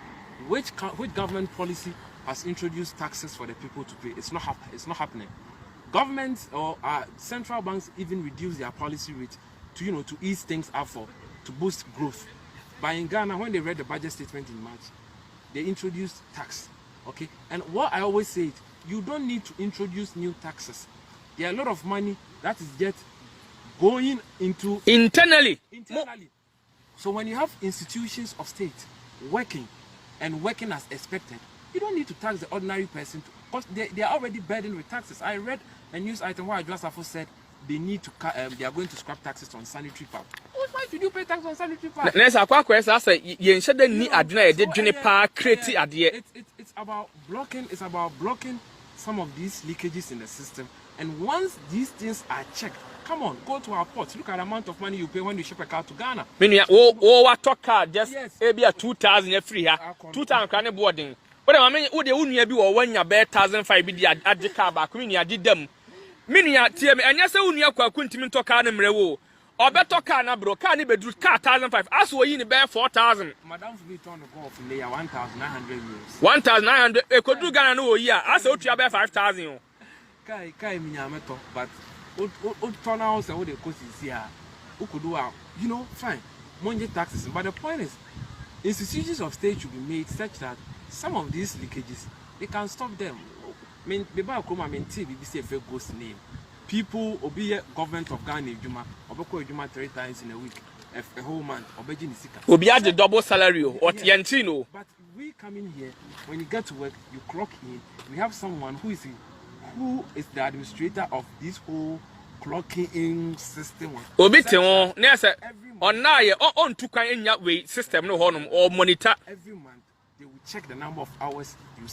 which government policy has introduced taxes for the people to pay? It's not happening. Governments or central banks even reduce their policy rate to ease things up to boost growth. But in Ghana, when they read the budget statement in March, they introduced tax. Okay, and what I always say is, you don't need to introduce new taxes. There are a lot of money that is yet going into internally. So when you have institutions of state working as expected, you don't need to tax the ordinary person because they are already burdened with taxes. I read a news item where Adjusafo said they are going to scrap taxes on sanitary pads. Why should you pay tax on sanitary pads? Let's say you said ni aduna e de pa create ade. It's about blocking some of these leakages in the system. And once these things are checked, come on, go to our ports. Look at the amount of money you pay when you ship a car to Ghana. Meaning, what talk car just maybe a 2,000 free here, 2,000 crown boarding. But I mean, would the union be or 1,500 be at the car back? Meaning, I did them. Meaning, TM, and yes, I couldn't talk on them rewo. Or better car na bro, car ni bedroom car 1,500. As we in the bear 4,000. Madam will return the golf in there 1,900 euros. 1,900. A could do Ghana no year. As out you bear 5,000. Kai minyameto, but turn out say what the cost is here. Who could do fine. Money taxes. But the point is, institutions of state should be made such that some of these leakages they can stop them. I mean, BBC a very ghost name. People obey government of Ghana Juma, obey Juma 3 times in a week, a whole month, obey Jinisika. Obi had the double salary or Tiantino. But we come in here, when you get to work, you clock in. We have someone who is the administrator of this whole clocking in system. Obi Tion, Nessa, on Naya, on to kind way system no honum or monitor. Every month they will check the number of hours you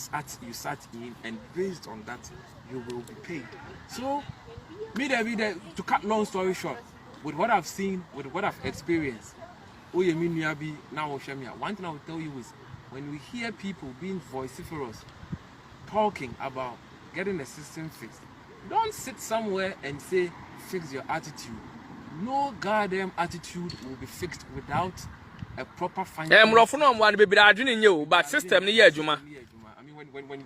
sat in, and based on that, you will be paid. So, to cut long story short, with what I've seen, with what I've experienced, one thing I will tell you is, when we hear people being vociferous, talking about getting the system fixed, don't sit somewhere and say fix your attitude. No goddamn attitude will be fixed without a proper function. But system ni Juma. I mean,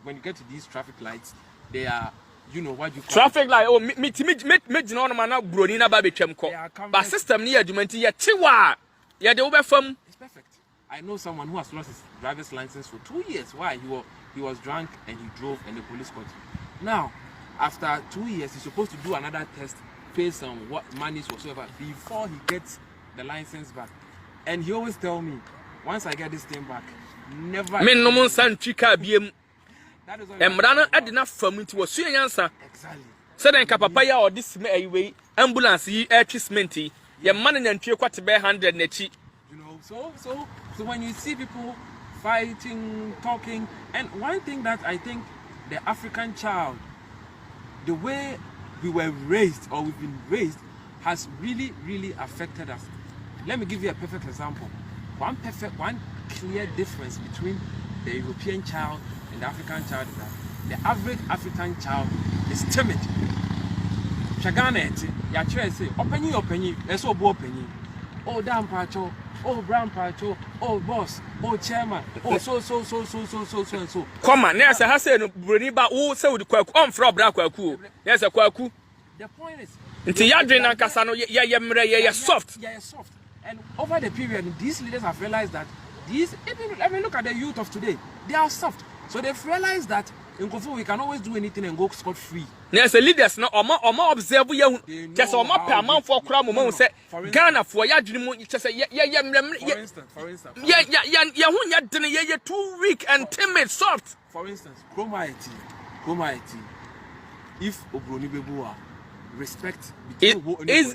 when you get to these traffic lights, they are, what you call traffic light. Oh, me no man na broni na ba betwem ko. But system ni Juma nti ye chiwa. Ye de wo from. It's perfect. I know someone who has lost his driver's license for 2 years. Why? He was drunk and he drove and the police caught him. Now, after 2 years, he's supposed to do another test, pay some what monies whatsoever before he gets the license back. And he always tell me, once I get this thing back, never. Men no mon san trika biem. That is Emrano adina fam nti wo sua yansa. exactly. Said nka papa ya or this way ambulance yi treatment yi. Ye man nyantwie kwate be 100 na chi. You know, so when you see people fighting, talking, and one thing that I think the African child, the way we were raised or we've been raised, has really, really affected us. Let me give you a perfect example. One clear difference between the European child and the African child is that the average African child is timid. Shagana, ya say, open, eso bo open. Oh, damn pacho, oh, brown pacho, oh, boss, oh, chairman, oh, so. Come on, yes, I say no broniba who say with kwaku on from bra kwaku. Yes, a kwaku. The point is, Nti ya dwen ankasa no ya soft. Yeah, soft. And over the period, these leaders have realized that look at the youth of today. They are soft. So they've realized that in Kofu we can always do anything and go scot free. Yes, leaders no omo observe ye just omo pe amanfo kra mo say Ghana for ya dwene mu say For instance. Ya hu ya dene ye too weak and timid soft. For instance, Chroma IT. If Obroni Bebuwa respect it is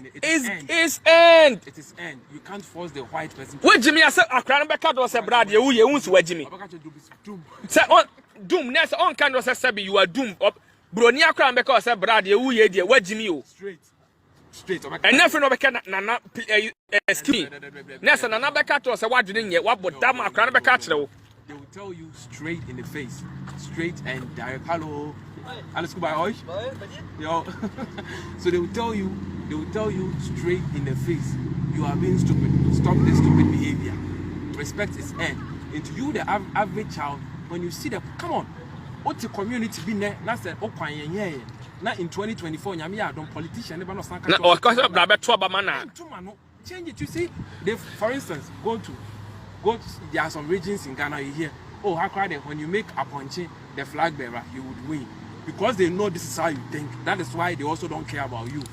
end. It is end. You can't force the white person. Where Jimmy say akra no beka do say brad ye wu ye hu so wa Jimmy. Say on doom next on kind of say you are doom. Broni akra no beka say brad ye wu ye de wa Jimmy o. Straight. And nothing no beka na scheme. Next na na beka to say wa dwene nye wa bodam akra no beka kire wo. They will tell you straight in the face, straight and direct. Hello, alles gut bei euch? Yo. So they will tell you straight in the face, you are being stupid. Stop this stupid behavior. Respect is end. Into you, the average child, when you see them, come on. What's the community been there? That's the Okwanyen. Now in 2024, Yamia don't politician never know something. Na o kwasa bra beto abamana. Change it. You see, they, for instance, go to there are some regions in Ghana you hear, oh, how crowd when you make a punching the flag bearer, you would win. Because they know this is how you think. That is why they also don't care about you.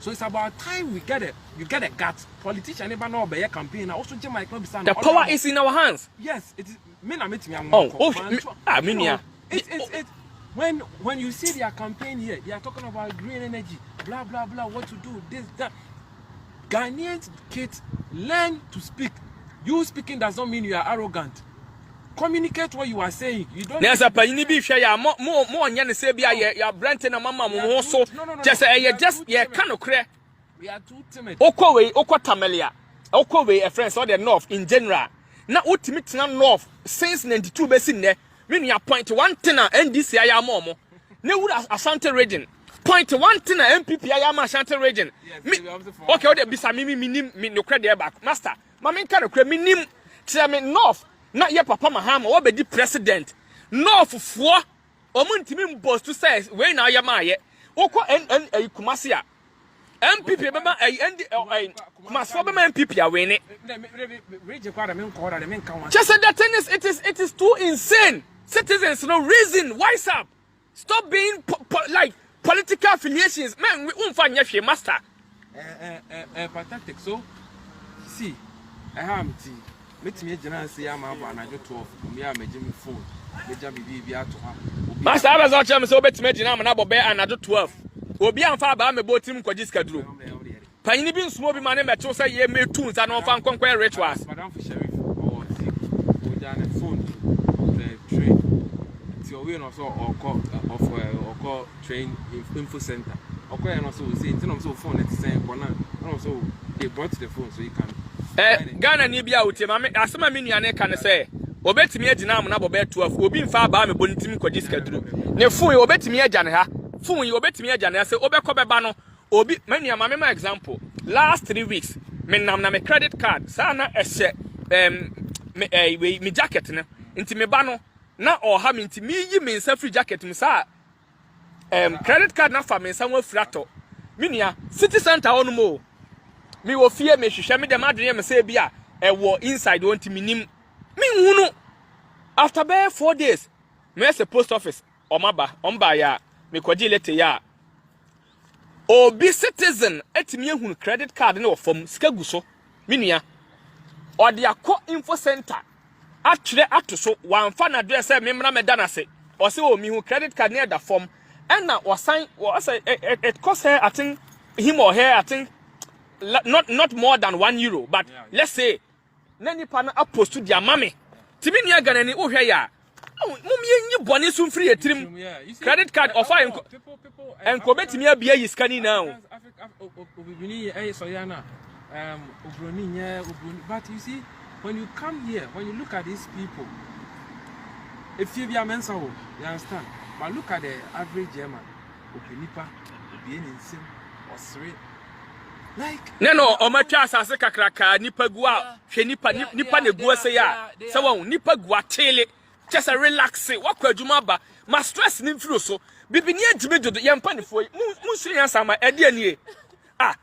So it's about time we get it. You get a gut. Politician never know about your campaign. Also, the power is in our hands. Yes, it is. It's when you see their campaign here, they are talking about green energy, blah blah blah, what to do, this, that. Ghanaian kids learn to speak. You speaking does not mean you are arrogant. Communicate what you are saying. You don't. There's a panini be share ya more nyane say bia ya brand na mama mo so. Just kind of clear. We are too timid. Okwa tamelia. Okwa a friends or the north in general. Na ultimate na north since 92 besin ne. Me ya point one thing na NDC ya momo. Ne would Ashanti region. Point one thing na MPP ya ma Ashanti region. Okay, o de bisa mi no credit back. Master, ma me kan no minim tell me north. Na ye papa Mahama wo be di president. North fo omuntimi boss to say we na ya ma ye. Okọ Kumasi a MPP be ma Kumasi fo be ma MPP a we ne. Just that thing it is too insane. Citizens no reason wise up. Stop being like political affiliations. Man, we won't find your master. Pathetic. So, see, I have tea. Let me say, I'm about 12. Me, I'm a Jimmy phone. Master, I was watching so bet me I'm about 12. Obi am fa ba me botim kwaji skaduro. Panyi bi nsumo bi mane meto say ye me tunes and on fan conquer rituals. Madam for sheriff or phone train. Ti o we no so or call train info center. Okay, no so say nti so phone at say corner. No so they brought the phone so you can Ghana ni bia utie ma asema me nuane ka ne say obetimi agina am na bobe 12 obi mfa ba me bonitim kwaji skaduro. Ne phone obetimi agya ne ha. Phone you obetimi agya ne say obekọ beba no obi manu ama me example last 3 weeks me nam na me credit card sa na ehye me jacket ne nti me ba no na oha me nti me yi me nsa free jacket me sa credit card na fa me nsa wa frato me nia city center on mo me wo fie me hwehwe me dem adwene me say bia wo inside won ti minim me hunu after 4 days me say post office omba ya me kwaji lete ya obi citizen etimi ehun credit card na ofom sika gu so menua odi akọ info center atwere atoso wanfa na address e memra meda se o se o mi hu credit card na da form and na wasan it cost her I think him or her I think not more than €1 but let's say nani pa na apost to their mommy timi nua gana ni ohwe ya mum yenyi bone so free etrim credit card offer en ko betimi abia yi skani now obibini so yana obroni nya obroni but you see when you come here when you look at these people if you be a mensa you understand but look at the average German opinipa obi eninsim osre like no omatwa asase kakraka nipa gu a hwe nipa na gu ase ya se won nipa gu atele just relax wakwa adwuma ba ma stress ni mfiro so bibini adime dodo ye mpanifo mu siri ansama ede ani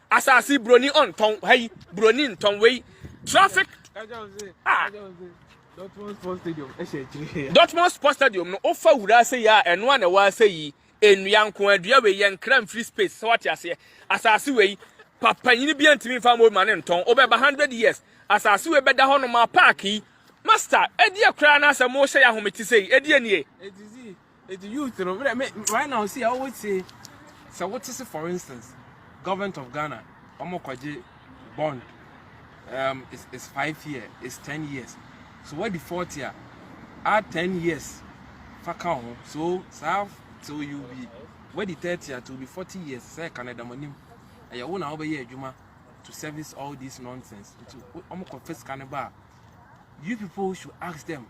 asase broni on ton hey broni nton we traffic Dortmund Sports Stadium no ofa wura ase ya eno na wa ase yi enuanko adua we ye nkram free space so what ase asase we papa nyini bi antimi fa mo mane nton obeba 100 years asase we beda ho no ma park yi master edi akra na ase mo hye ya hometi sei edi anie it's youth right now see I always say so what is it for instance government of Ghana omokwaje bond it's 5 years it's 10 years so what the 4th year add 10 years faka so you be where the 3rd year to be 40 years say Canada money and you wanna obey adwuma to service all this nonsense to confess Canada. You people should ask them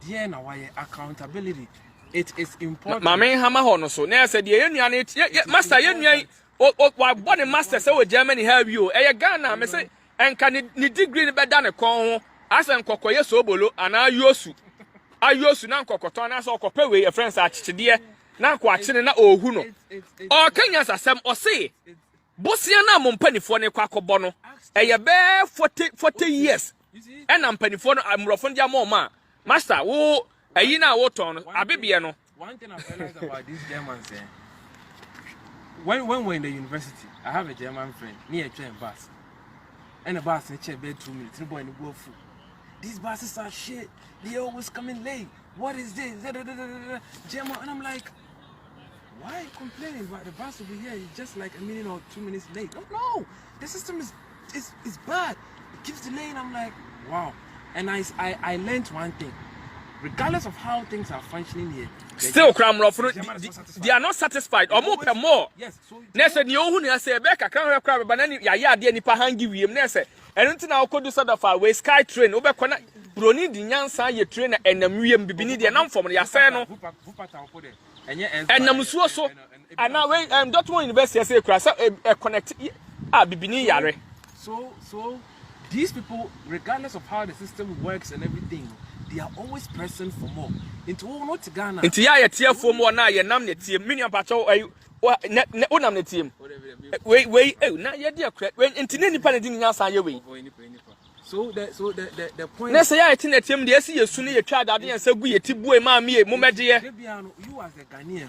dear na why accountability it is important mama hama ho no so na say de yenua na master yenua wa body master say we Germany have you e Ghana me say enka ni degree ni beda ne kon ho asan kokoye so obolo ana ayosu na nkokoto na so okope we friends achichide na nko achine na ohu no o kanya sasem o say bosia na mo mpanifo ne kwakobo no eye be 40 years ena mpanifo no amrofo dia mo ma master wo ayi na wo ton abebie no. One thing I've realized about these Germans when we're in the university I have a German friend near train bus and a bus in chair bed 2 minutes no boy in go food. These buses are shit, they always coming late. What is this? German, and I'm like, why are you complaining about the bus over here? It's just like a minute or 2 minutes late. No, the system is bad. It keeps delaying. I'm like, wow. And I learned one thing. Regardless of how things are functioning here, still they are not satisfied. Or more. Yes. So Nessa ni ohu ni ase be kakra kakra ba na ya ade nipa hangi wiem nessa. Eno nti na okodu sada fa we sky train obekọ na broni di nyansa ye train na enamwiem bibini de nam fom ya se no enam suo so ana we Dortmund University say kura say connect bibini yare. So these people, regardless of how the system works and everything, they are always pressing for more. Into not Ghana. Into ya tie for more na ye nam ne tie mini apacho unam ne tie. Wait na ye dia kra into nipa ne di nyansa ye we. So the point. Na say ya tie ne tie de esi yesu ne ye twa dade yan sa gu ye ti bue ma me mo meje ye. You as a Ghanaian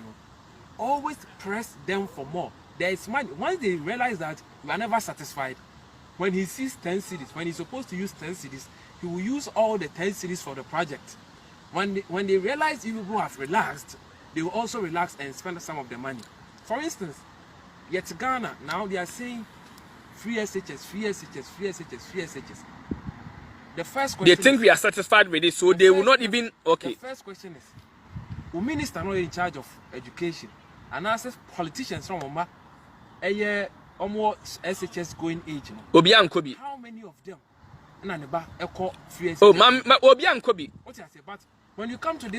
always press them for more. There is money. Once they realize that you are never satisfied, when he sees 10 cities, when he's supposed to use 10 cities, he will use all the 10 cities for the project. When they realize you people have relaxed, they will also relax and spend some of the money. For instance, yet Ghana, now they are saying free SHS. The first question they think we are satisfied with it, so they will not even okay. The first question is, who minister not in charge of education? And as politicians from Oma, almost SHS going age. Obian Kobi. How many of them? Free oh, Obian Kobi. What I say, but when you come to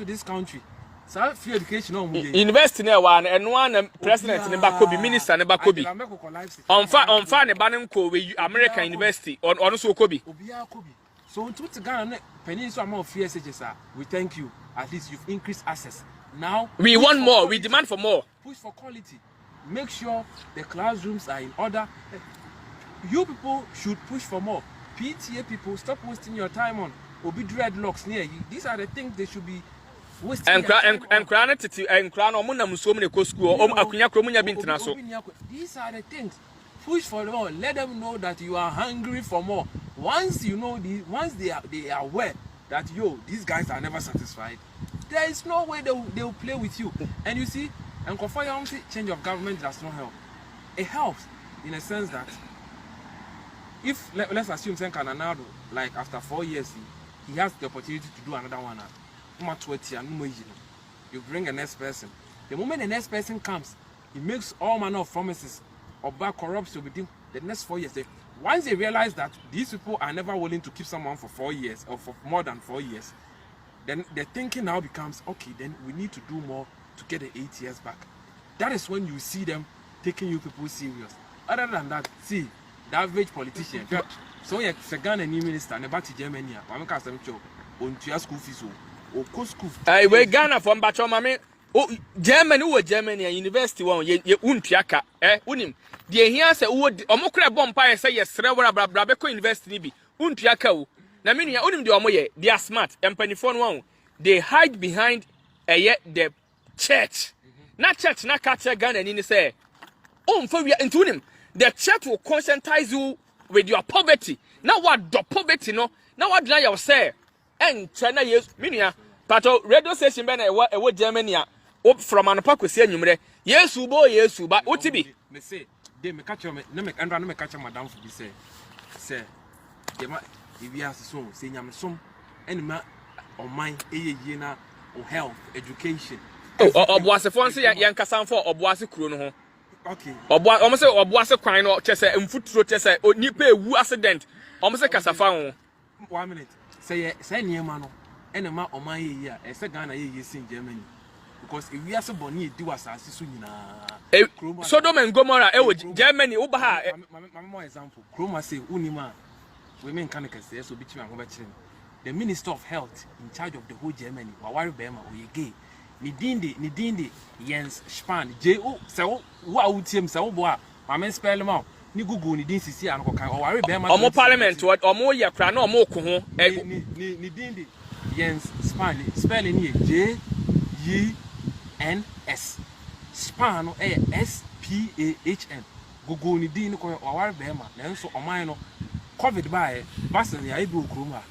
this country, so free education university na one and one president ne Bakobi, minister ne Bakobi. On fa ne banen ko we American University on so Kobi. Obia Kobi. So to Ghana peninsula amount of free SHS, we thank you. At least you've increased access. Now we want more. Quality. We demand for more. Push for quality. Make sure the classrooms are in order. You people should push for more. PTA people, stop wasting your time on Obi dreadlocks near you. These are the things they should be and crown it and crown or munam so many co school or akunya kromunya bintina so. These are the things. Push for more. Let them know that you are hungry for more. Once you know once they are aware that these guys are never satisfied, there is no way they will play with you. And you see, and for change of government does not help. It helps in a sense that if let's assume Senkananado, like after 4 years, he has the opportunity to do another one. You bring the next person. The moment the next person comes, he makes all manner of promises. Oba corrupts within the next 4 years. Once they realize that these people are never willing to keep someone for 4 years or for more than 4 years, then the thinking now becomes, okay, then we need to do more to get the 8 years back. That is when you see them taking you people serious. Other than that, see, the average politician, so you're a Ghana new minister, and back to Germany, I'm going to on your school fees or co school. I will Ghana from Bachomame. Oh, Germany, who Germany and university one, ye untiaka, unim. The here say, Omokra Bompire say, yes, Rabrabeco University be untiaka. Naminia unim de Omoye, they are smart, and pennyphone one. They hide behind the church. Not church, not catch Ghana, and say, for we are into him. The church will conscientize you with your poverty. Now what the poverty, no? Now what did I say? And China, yes, Minia, Pato, radio station, Ben, a Germany. From an apocalypse, yes, but what to be? Me say, they me catch me, no me and run me catch madam for be say, they might if you ask so, say yam some, any man or mine, na or health, education. Oh, was a fancy young Cassan for or was a croon. Okay. Or almost or was a crime or chess and foot through chess or nipe woo accident, almost a Casafan. 1 minute. Say, near mano, and a man or my year, a second year in Germany. Because if we are so bonny, do us as soon Sodom and Gomorrah, Germany, Ubaha. My example, Chroma say, Unima, women can say, so between the Minister of Health in charge of the whole Germany, Wawari Bema, or ye gay. Nidindi, Jens Span, J.O. So, what would him so boa? My men spell them out. Nigugu, Nidin, and Wawari Bema, or more parliament, what or more Yakran or more Kuhu, Nidindi, Jens Span, spelling ye J-E-N-S. Span, S-P-A-H-N. Gugu Nidin, or Wawari Bema, and so Omino, covered by Bassan, the Ibu Kruma.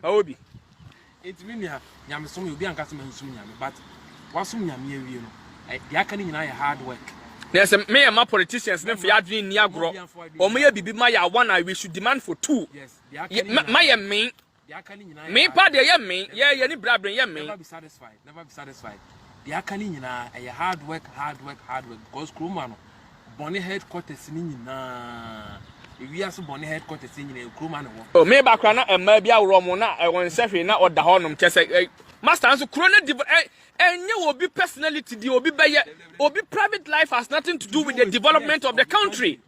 Maobi. It's mean yam some you be an customer soon, but what's soon yam you know? The academy and hard work. There's a me and my politicians named Fiadri Niagro, or maybe Maya one I we should demand for two. Yes, Maya mean, me part the young me, any brabbing young me. Never be satisfied. The academy and a hard work, because Krumano, Bonnie headquarters in if we are so bonny headquarters in a crewman. Oh, maybe I and maybe our Romana, I want to say not or the Hornum, just say, Master, so chronic, and you will be personality, you will be by or be private life has nothing to do with the development of the country.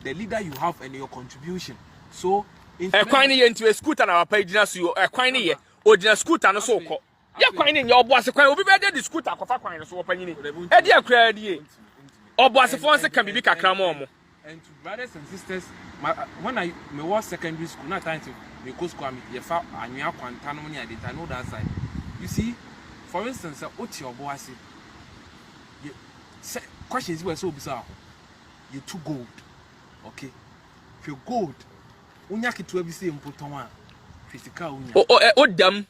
The leader you have and your contribution. So, a quiny into a scooter and our page, you a quiny or just scooter and so called. You're quiny, your boss, a quine will be better the scooter for quine, so opening. A dear credit. Or boss, if once can be big a cramomo. And to brothers and sisters, when I was secondary school, not time to me go school, I know that side. You see, for instance, what's your boss? Questions were so bizarre. You too gold, okay? If you're gold, unyaki to every same putonwa, physical. Oh, damn.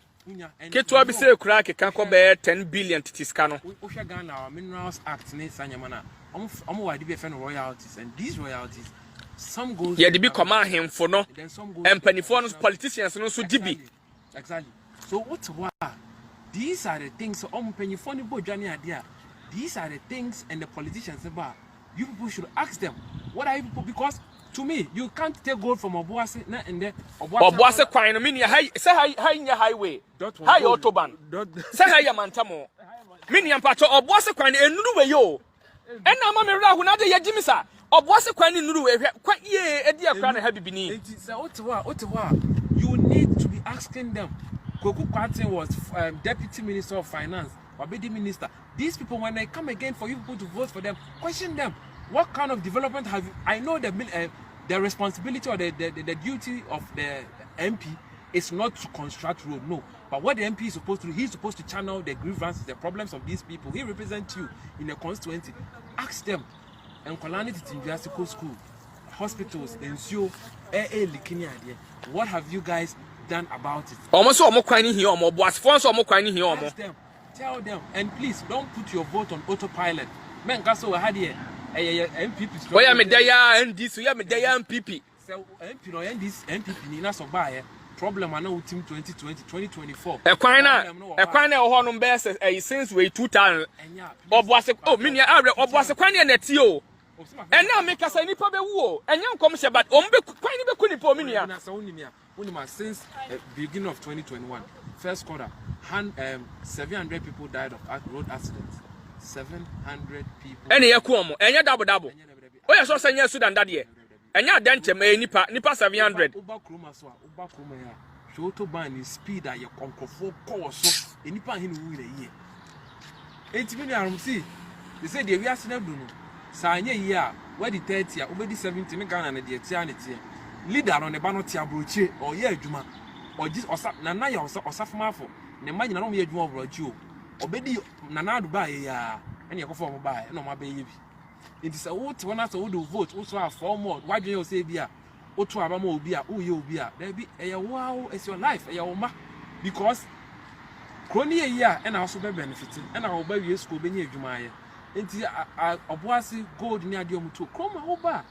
Get to be say crack, it can't bear 10 billion to Tiscano. Oshagana, our Minerals Act, Sanyamana. I'm why they defend royalties, and these royalties, some goes. Yeah, they be command him for no, and pennyphone politicians and also DB. Exactly. So what's what? These are the things. So pennyphone boy Johnny idea. These are the things, and the politicians about. You people should ask them, what are you people? Because to me, you can't take gold from Obuasi and then Obuasi kwine. I mean, say hi in your highway. Hi autobahn. Say hi your mantamo. Mini and Pacho Obuasi kwine and Nuru yo. And now, Mamma, who not the Jimisa, or was a quite new way, quite ye, a dear crown heavy beneath. Ottawa, you need to be asking them. Koku Kwate was Deputy Minister of Finance, or Bidi Minister. These people, when they come again for you people to vote for them, question them. What kind of development have you? I know the responsibility or the duty of the MP It's not to construct road, no. But what the MP is supposed to do, he's supposed to channel the grievances, the problems of these people. He represents you in the constituency. Ask them. And Kolani Tinjasiko School, hospitals, NCO, Likini idea. What have you guys done about it? Almost all more crying here, more boss, fonts or more crying here. Ask them. Tell them. And please don't put your vote on autopilot. Men Gaso had here. MPP. Why am I there and this? We am there MPP. So MP no and this MPP ni na so buy problem ana team 2020 2024 e kwan na ho no be since we 2000 obuase oh minia awre obuase kwan na ti o ena me kasa nipa be wu o enya nkom se but o mbe kwan ni be ku nipa o minia na sa unima since beginning of 2021 first quarter 700 people died of road accidents. 700 people ene yaku omo enya double o ya so senya Sudan dade enya adanche me nipa 700 uba kroma ya shoto ban speed a ye konkofo course so nipa hin wu na ye enti me arum see they say the we accident do no sa anya yi a we di 30 a obedi 70 me Ghana na de tia ne tie leader on the ba no tia brochie o ye adwuma o ji osa na ya osafomafo ne ma nyina no ye adwuma brochie o obedi na na Dubai ya ene yakofo mo ba e no ma ba ye bi. It is a vote when I do vote, also have 4 more. Why do you say, Bia? Otu Abamo Bia, oh, you Bia. There be a wow, it's your life, a yoma. Because Crony a year and also be benefiting, and I'll buy you school beneath Jumaya. Until I was gold near Diomutu. Come over.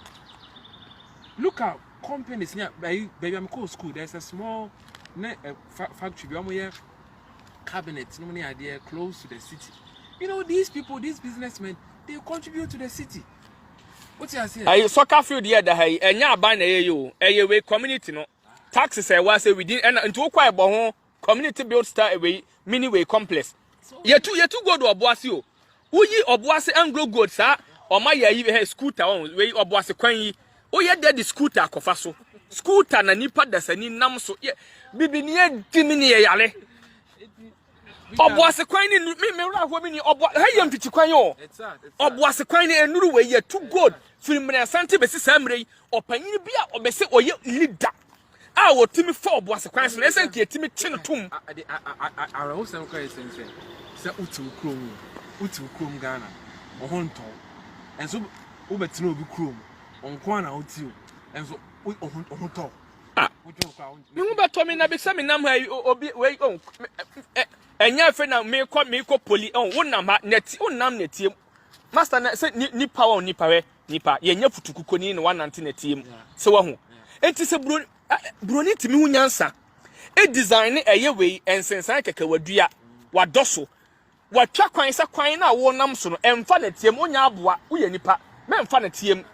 Look at companies near Baby Amco School. There's a small factory, cabinet, no many idea close to the city. You know, these people, these businessmen. They contribute to the city. What you say? I soccer field here that hey enya aban na you we community no taxes e was within and into kwai bo ho community build star away mini way complex yetu go do oboase o uyi oboase anglo gold sa o ma ya yi scooter on we oboase kwan yi o ye de scooter akofa so scooter na nipa dasani nam so bibini e dimini ye yale oboase kwan ni me ra ho mi ni obo hayam titi kwan yo oboase kwan ni enuru we ye too good film na sante be sisa mrei opanyin bia obese oye leader a wotimi for oboase kwan so na esen ke timi chin tum ara ho sem kwa esen se utu krom Ghana ohonto enso ubetino obi krom onko na utiu enso ohonto mi hu beto mi na be se mi nam ha obi we enya fe na me ko poli wonam ha neti wonam netiem master na se nipa wa nipa we nipa ye nya futukukoni ne wanante netiem se wa hu enti se broni timi hu nyansa e design eye we ensensan keke wadua wadoso watwa kwan se kwan na wo nam so no emfa netiem onya aboa wo ye nipa me emfa netiem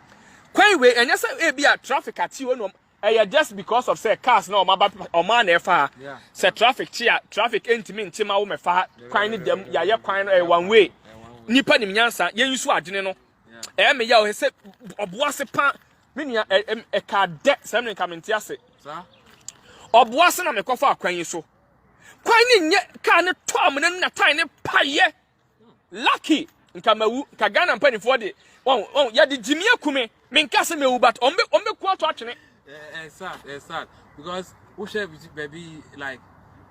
kwan we enya se e bia traffic ati wo no just because of say cars na o ma na efa say traffic chia traffic entimi ntima wo mefa kwan ni dem ya ye kwan one way nipa nim nyansa ye yusu adene no me ya o say oboase pa menia e ka de sem ne kamenti ase oboase na me kofa kwan yi so kwan ni nye ka ne to am na tan ne paye lucky nka mawu ka Ghana mpanifo de won ya de jimi akume me nka se mewu but ombe ku ato atwene. It's sad because we share baby like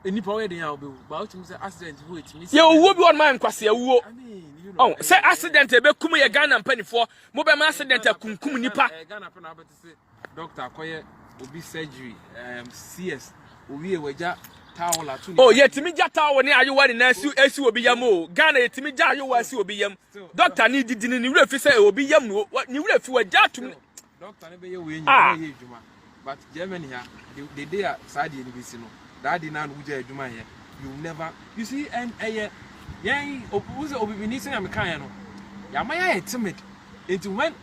any power they have but to say accident wait me yeah wo bi on man kwase awuo I mean you know say accident e be kum ye Ghana mpanifo mo be ma accident akunkum nipa Ghana pe na be say doctor akoye obi surgery CS obi e waja towel atu oh yeah timi ja towel ni ayewa ni na asi obi yam o Ghana ye timi ja ayewa asi obi yam doctor ni didi ni wura fi say obi yam no ni wura fi waja tum doctor ne be ye we nya ye djuma but Germany here the day side ni be si no that day na uja djuma here you never you see and yen obi ni say am kan ye no ya ma ya timid into when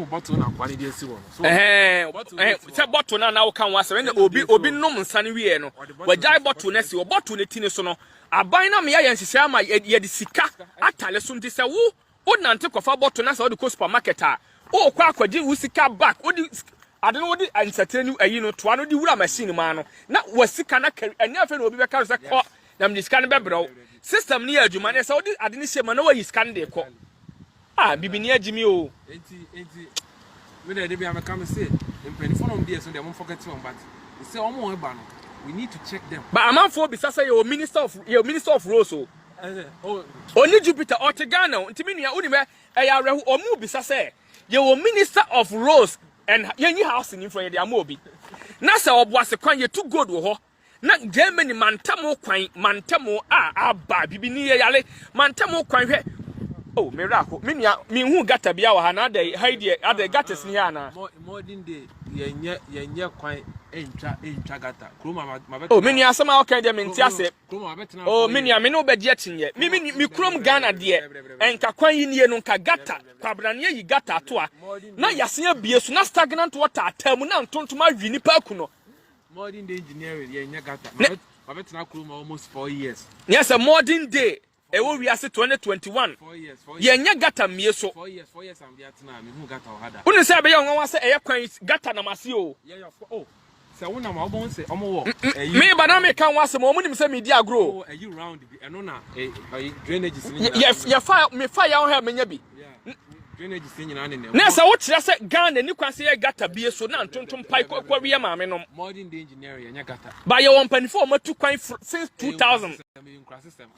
bottle na kwani dey si wo so say bottle na wo kan wa say when obi nom nsane wie no wajai bottle na si wo bottle ne tini so no aban na me ya nhihye ama ye de sika atale so nti say wo nante kofa bottle na say wo de ko supermarket a o kwa akwaji usika back odi ade no odi ansetenu ayi no to ano di wura machine ma no na wasika na kari anya fe no obi be ka so ko na me sika ne bebrɛ system ni adwuma ne say odi ade ne hye ma na wayi sika ne de ko bibi ni agimi o enti me dey be am come say impenifo no dey so dey mo forget one but say omo e ba no we need to check them. But I'm for Bissasa, your minister of Rose. Only Jupiter or Tegano, Timinia Univer, Ayara or Mubisasa. Your minister of Rose and Yanni house in front of the Amobi. Nasa was a coin too good with her. Not Germany Mantamo coin, Mantamo, Bibini Yale, Mantamo coin. Oh, miracle. Me who got to be our Hanade, Heidi, other gatas Niana. Modern day, yeah, quite intragata. Oh, many are somehow kind of mentiase. Oh, many are no bed yet in yet. Me crum Ghana dear, and Kakwain Yenunka gata, Cabrania you gata toa. Now Yasia beers, not stagnant water, terminal to my Vinipacuno. Modern day engineering, yeah, gata. Almost 4 years. Yes, a modern day. We are 2021. 4 years. Yeah, gata mieso. 4 years, I'm there tonight. Who got our hada? Wouldn't say a young one say a quaint gata namasio. Yeah, oh. So when I'm about to say, me, but I can't want some moment, say media grow. Are you round? And on a drainage is yes, your fire, me fire on her, maybe. Drainage is in your name. Nessa, what I said, gun and you can say I got a beer so now, Tonton Pike or Korea, mamma. Modern day engineering, and gata. By your own penny for two quaint since 2000.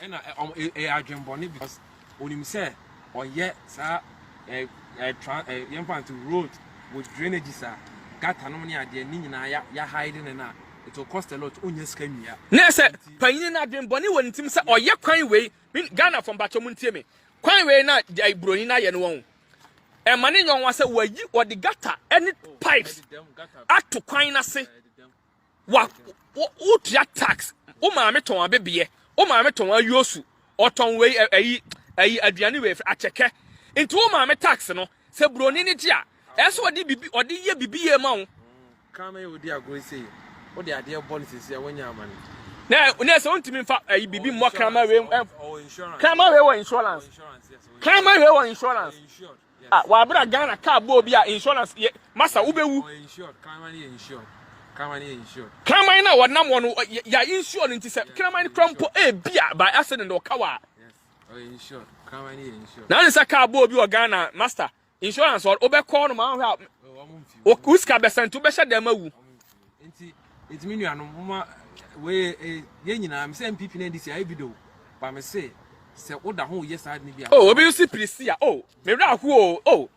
And I dream bonnie because when you say, or yet, sir, a young man to road with drainages, gata no money idea, Nina, ya hiding and it will cost a lot on your scheme. Nessa, Payina dream bonnie when Tim said, or your quaint way, Ghana from Bachamuntimi. Quaint way not Jai Brunina and one. And money young was a way you or the gutter, any pipes, act to quaint say, what your tax, oh, mamma, to a baby. O ma me ton ayosu o ton we aduane we acheke into o ma me tax no se broni ni dia eso odi bibi odi ye bibi ye ma wo come here odi ago say o de ade policies ya wanya amane na so ntimi fa bibi mo krama we insurance krama we wo insurance yes krama we wo insurance wa bra Ghana car bo bi a insurance masa wo bewu insured krama ni insured insured. Crime na what nam one ya insured into say crime crumpo bia by accident or kawa. Yes. Oh insured. Crime insured. Now this car bo bi Ghana master insurance or obe call no man help. O kuska be sent to be sha dem awu. Enti me nua no mama we ye nyina am say MPP na dis ya video. Ba me say oda ho yes ad ni bia. Oh obi you see Prisia. Oh me ra ko oh.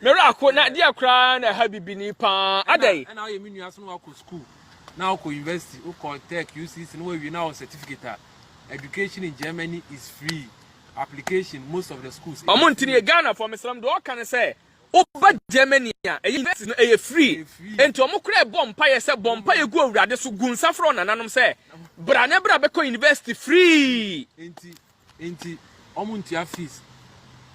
Miracle na dia kra na ha bibini pa adai na you mean you aso no go school now go university o call tech UCC no we now certificate education in Germany is free application most of the schools omontini Ghana for Islam do kan say oba Germany university no e free enti omokra bompa ye say bompa ye go awurade so gunsa fro nananom say bra na bra be ko university free enti omontia fees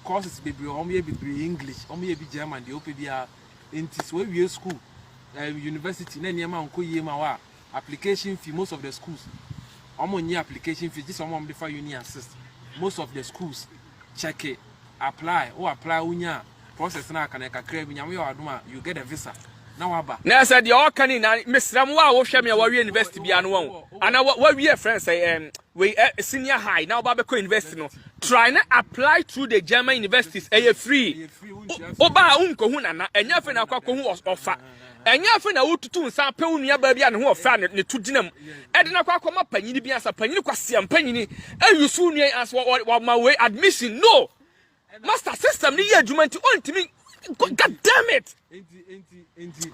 courses baby be English be German the opebia into so we school university na niam anko yema wa application fee most of the schools application fee this one dey for uni assist most of the schools check it apply unya process na kan kakra bi nyam your adoma you get a visa na waba na said the all can na mesram wa wo hwe me wa university bia no won ana wa we friends say we senior high now ba be ko university no try na apply through the German universities free oba unko hu na enya fe na akwa hu ofa enya fe na wotutu nsa pe unua ba bia ne hu ofa ne to ginam e de na akwa ma panyini bia sa panyini kwasiam panyini ayusu nua as wa ma we admission no master system ni ye adwuma nti ontimi god damn it enti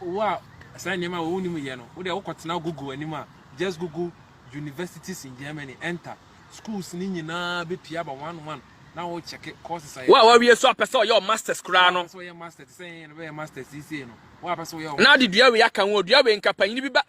wa say nyama wo ni mu ye no wo de wo kwatena Google anima just Google universities in Germany enter schools ni nyina be pia ba 1 na wo check courses aye wa we so apese your masters kra no so your masters say no be masters isi no wa apese your na de dua we aka wo dua we nka panyi bi ba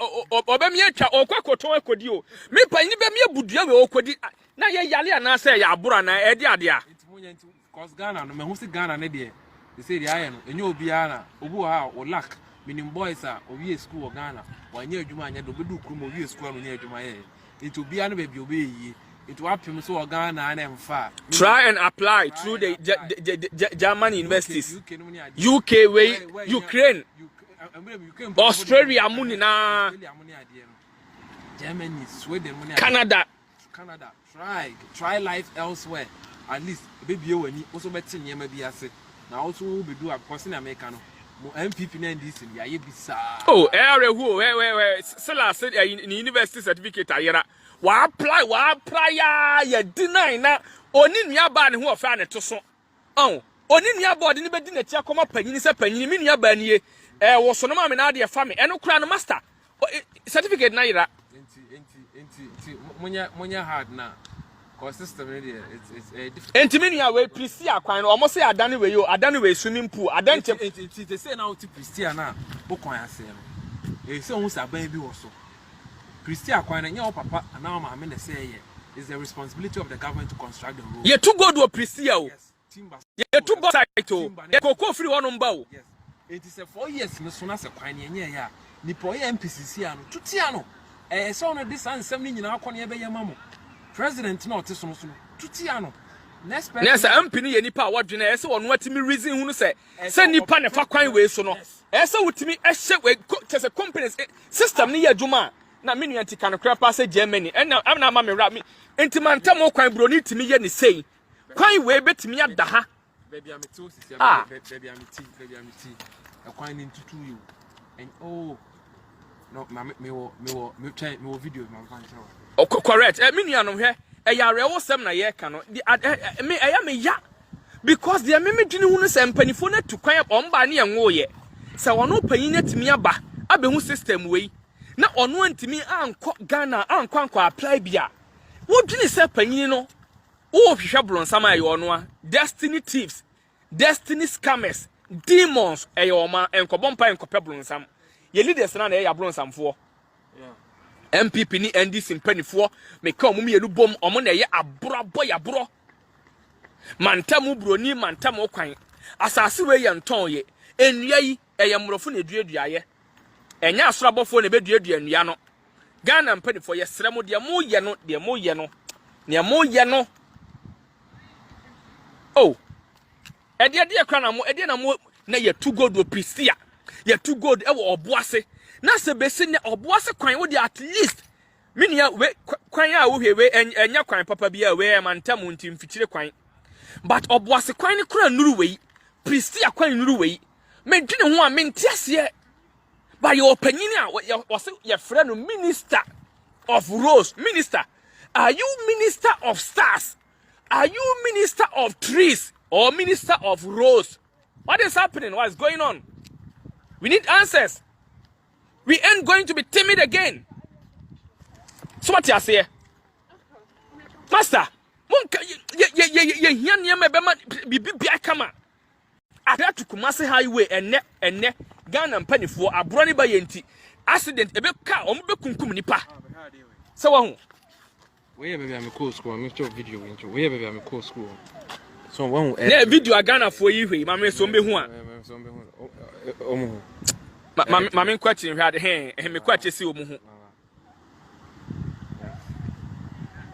oba me atwa okwakoto akodi o me panyi be me abudua we okodi na ye yale ana say ya abura na e de ade a enti cause Ghana no me hu si Ghana ne de they say the aye no enyo obi ana obu ha o lack minim boys a owie school o Ghana wanya adwuma anya do bedu krum owie school no nya adwuma ye enti obi ana be bi obi yi it will happen so Ghana and emfa try and apply through the German universities UK way Ukraine Australia muni na Germany Sweden muni Canada try life elsewhere at least baby wani also betin yema bi ase na also be do because in America no MPP na NDC ya ye bisa. Oh, who Sela said in university certificate ayera. Wa apply ya deny na oni nua ba ne ho ofa ne to so. Oh, oni nua ba de ne bedi na tia koma panyin se panyin mi nua ba ne wo so no ma me na de fa me eno kura no master certificate na yera. Enti munya hard na. Cause system it's different. Enti mi nua we prisia kwan no omo se adane we yo adane we swimming pool adante they say now to prisia na o kwan ase no. E se hu sa ban bi wo so. Prisia kwan na nya o papa na o ma me na say ye is the responsibility of the government to construct the road. ye too good wo prisia o. Yes, timber. Ye too go site o. Ye kokko free one mba o. Yes. It is 4 years no so na se kwan ye nya ya. Ni po ye MPCC ano tutia no. So no this ansem ni nyina akọ na ye be ye mamo. President na ote so no tutia no. Next person. Yes, MP ni ye nipa wadwene e se wono atimi reason hu no se nipa ne fa kwan we so no. E se wutimi ehye we tese companies system ni ye adwuma na me nua tika no krapa se Germany na na ma me ra me entimantam kwan bro ni timi ye ne sei kwan we betimi ada ha baby am to sisi baby am ti e kwan ni tutu you and oh no me try me video man fan show correct me nua no hwe e ya rewo sem na ye ka no me e ya me ya because the me dwene hu no se mpanifo na tu kwan omba ne ye nwo ye se wono panyin na timi aba abehu system we na ono antimi anko Ghana anko apply bia wo dwene se panyin no wo hwehwe blonsam aye ono a destiny thieves destiny scammers demons aye oma enkobompa enkope blonsam ye leaders na ya blonsamfo MPP ni NDC mpanifo meka omum ye lubom omo na ye abro ya bro mantamu broni mantamu kwan asase we ye nton ye enua yi eye mrofo na eduadua ye enya asorabofo na beduadua nua no Ghana mpanifo ye sremo de mo ye no oh ede kra na mo na ye too good opisia ye too good e wo oboase na se besi ne oboase kwan wo de at least minia we kwan a wo hwe we enya kwan papa bia we mantamu ntim fichire kwan but oboase kwan ne kra nuru we pristia kwan nuru we medwene ho a mentiase ba ye opanyin a ye frɛ no minister of roads. Minister, are you minister of stars? Are you minister of trees or minister of roads? What is happening? What is going on? We need answers. We ain't going to be timid again. So what you say? Master, Adatu Kumasi Highway and Ghana and Penny for a brony by yenti accident a bit car on the kunkum nipa. So where baby I'm a cool school, I'm a video into where baby I'm a cool school. So one video a Ghana for you, Mamma Sombe one. Mamma question had hand and me quite a see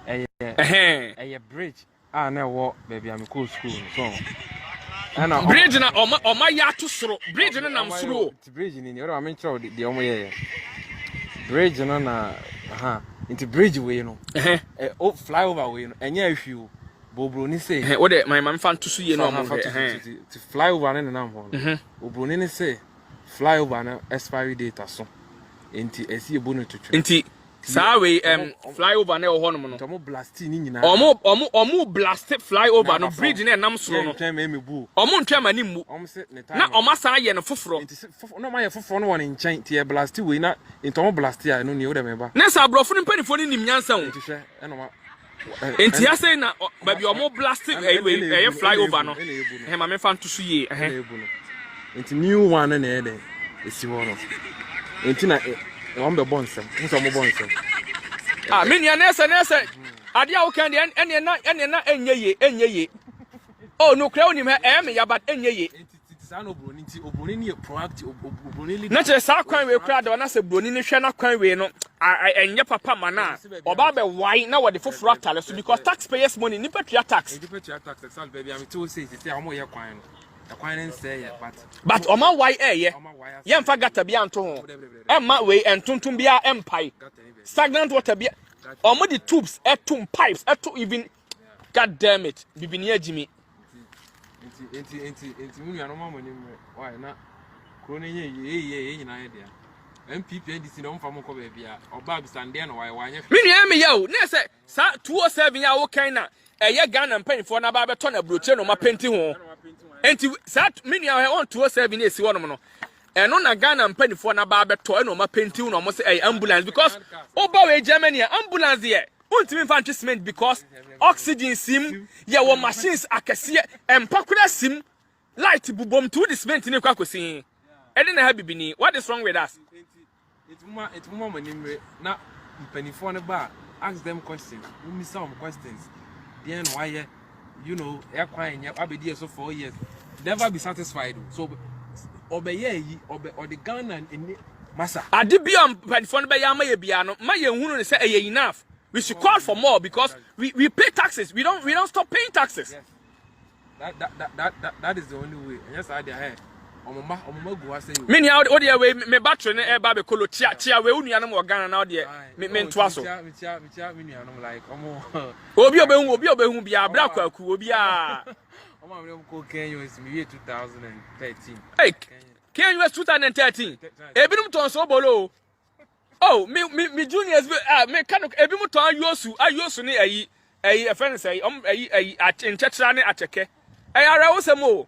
a bridge. I never walk, baby. I'm a cool school. So, and bridge na o ma ya to soro bridge na nam soro bridge ni ni o ma nchro de o mo ye bridge na into bridge we no o flyover we no enya ahwi o bobro ni say wo de my man fan to so ye no mo to flyover na nam ho obro ni say flyover na expiry date aso enti esi ebo no twetwe enti Sawe flyover na ho no no tomo blast ni nyina omo blast flyover no bridge na nam soro no omo ntwa mani mu na omo san ye no foforo no ma ye foforo no won nchen tie blast we na ntomo blast ya no ni o de meba na sa brofo ni panifo ni nim nyansa wo ntihwe eno ma enti ya say na baby omo blast we flyover no he ma me fan to so ye enti new one na e de esi wo no enti na I'm the bonsam. Who's a bonsam? Ah, Minia Nessa. Adia can the enye. Oh, no crown him, ya, but enye. It's an obroni proactive. Not a sarcoin will crowd on us a brunini shana coin way, no. I and your papa mana. Or Baba, why now what the full fractal? Because taxpayers' money, nipper tax. Baby, I'm too safe. I'm more your coin. But Oma why yam fagata bi anto emma we entuntum bia empire stagnant water bia omo the tubes etum pipes eto even god damn it bibini ajimi enti mu nua no mama ni why na Krone ye nyina ye dia. MPP NDC no mfa mo ko ba bia. Oba bisande no why Me nua me yawo na say sa 207 ya wo kan na eye Ghana mpanifo na ba beto na broche no ma penti ho. Enti sa me nua on 207 na esi wonom no. Eno na Ghana mpanifo na ba beto no ma penti no mo say ambulance because oba we Germany ambulance ye. Untimi mfa treatment because oxygen sim ye wo machines akese empakura sim light bubom to the cement ni kwa kosi. Ede na ha bibini. What is wrong with us? It's more money na mpanifo na ba ask them questions. We miss some questions. Then why you know air crying abedi so 4 years. Never be satisfied. So obeye or the Ghana in massa. Ade bia mpanifo na ba ya ma ye bia no ma ye hunu ne say enough. We should call for more because we pay taxes. We don't stop paying taxes. Yes. That is the only way. And yes, I dey Omama go say you. Me nia o dey we me battery na e ba be kolo chia we unu anam Ghana na o dey me ntoa so. Me unu anam like omo. Obi obehu bia bra kwaku obi a. Omo am ko Kenya is me 2013. Hey, Kenya was 2013. Ebinum ton so bolo. Oh, me juniors me kan ebi mu ton ayosu ni ayi e friend say ayi nchechira ni acheke. Ara wo sem o.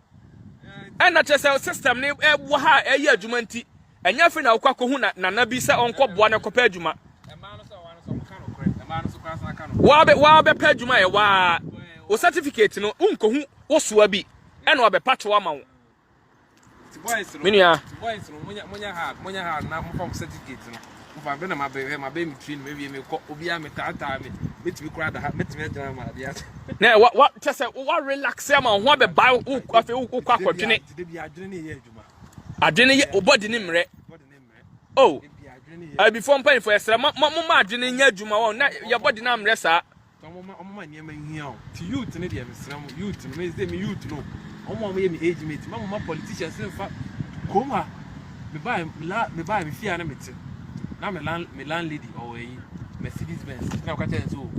And na chese system ni e wo ha ayi adwuma nti. Enya fi na kwakọ hu na bi se onko boa na kopa adwuma. E ma no so wa no so kan okre. E ma no so kwasa na kan okre. Wa be pa adwuma e wa o certificate no unko hu wo soa bi. E na wa be patch wa ma wo. Minua. Boys no munya ha na mo form certificate no. Mfa be na ma be mi train me ko obi a me tata me metimi kura da metimi adwuma ma bia. Na what chese what relax am ho be buy wo afi wo kwa kwatwene. De bi adwene ne ye adwuma. Adwene ye obody ni mre. Oh. Before mpan for yesra ma adwene nya adwuma won na your body na mre sa. Omama niam hia o. Ti youth ne de mesra mo youth no me say me youth no. Omama ye me age mate. Mama politicians fa koma me buy me fear na mete. Na me landlady or a Mercedes Benz. Now catch so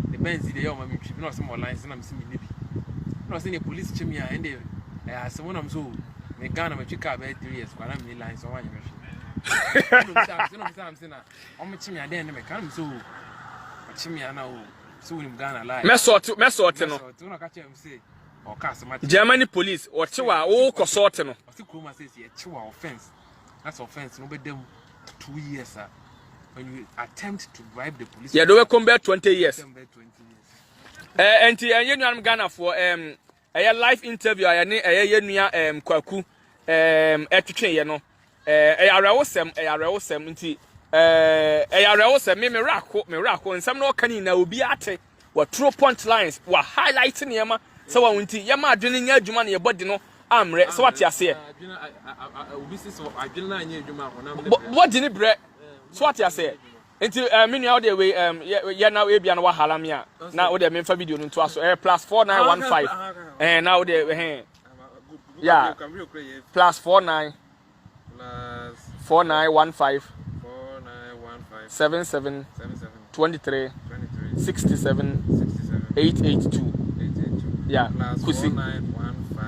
the Benz the young me trip. No some lines na me see me nibi. No say the police chime ya and they someone am so me Ghana me chika about 3 years kwa na me lines on one year. No I'm saying na o me chime ya den me kan so chime ya na o so we Ghana lie. Me sort no. No catch am say o cast ma Germany police or chiwa o ko sort no. O see Kroma says here chiwa offense. That's offense no be them 2 years sir. When you attempt to bribe the police, yeah, they will come back 20 years. And you know, Ghana for a live interview. I know Kwaku etwetwe ye no ayarewosem nti ayarewosem me rako nsam no kan na obi ate wa true point lines wa highlight niema se wa nti ye ma adwene nya adwuma na ye body no amre se what ase obi sisi adwene na nya adwuma ho na body ni bre so what ase nti me nua de we ye na we bia na wa halamia na wo de me fa video no to aso +4915 na wo de yeah +49 4915 77 23 67 882 yeah kusi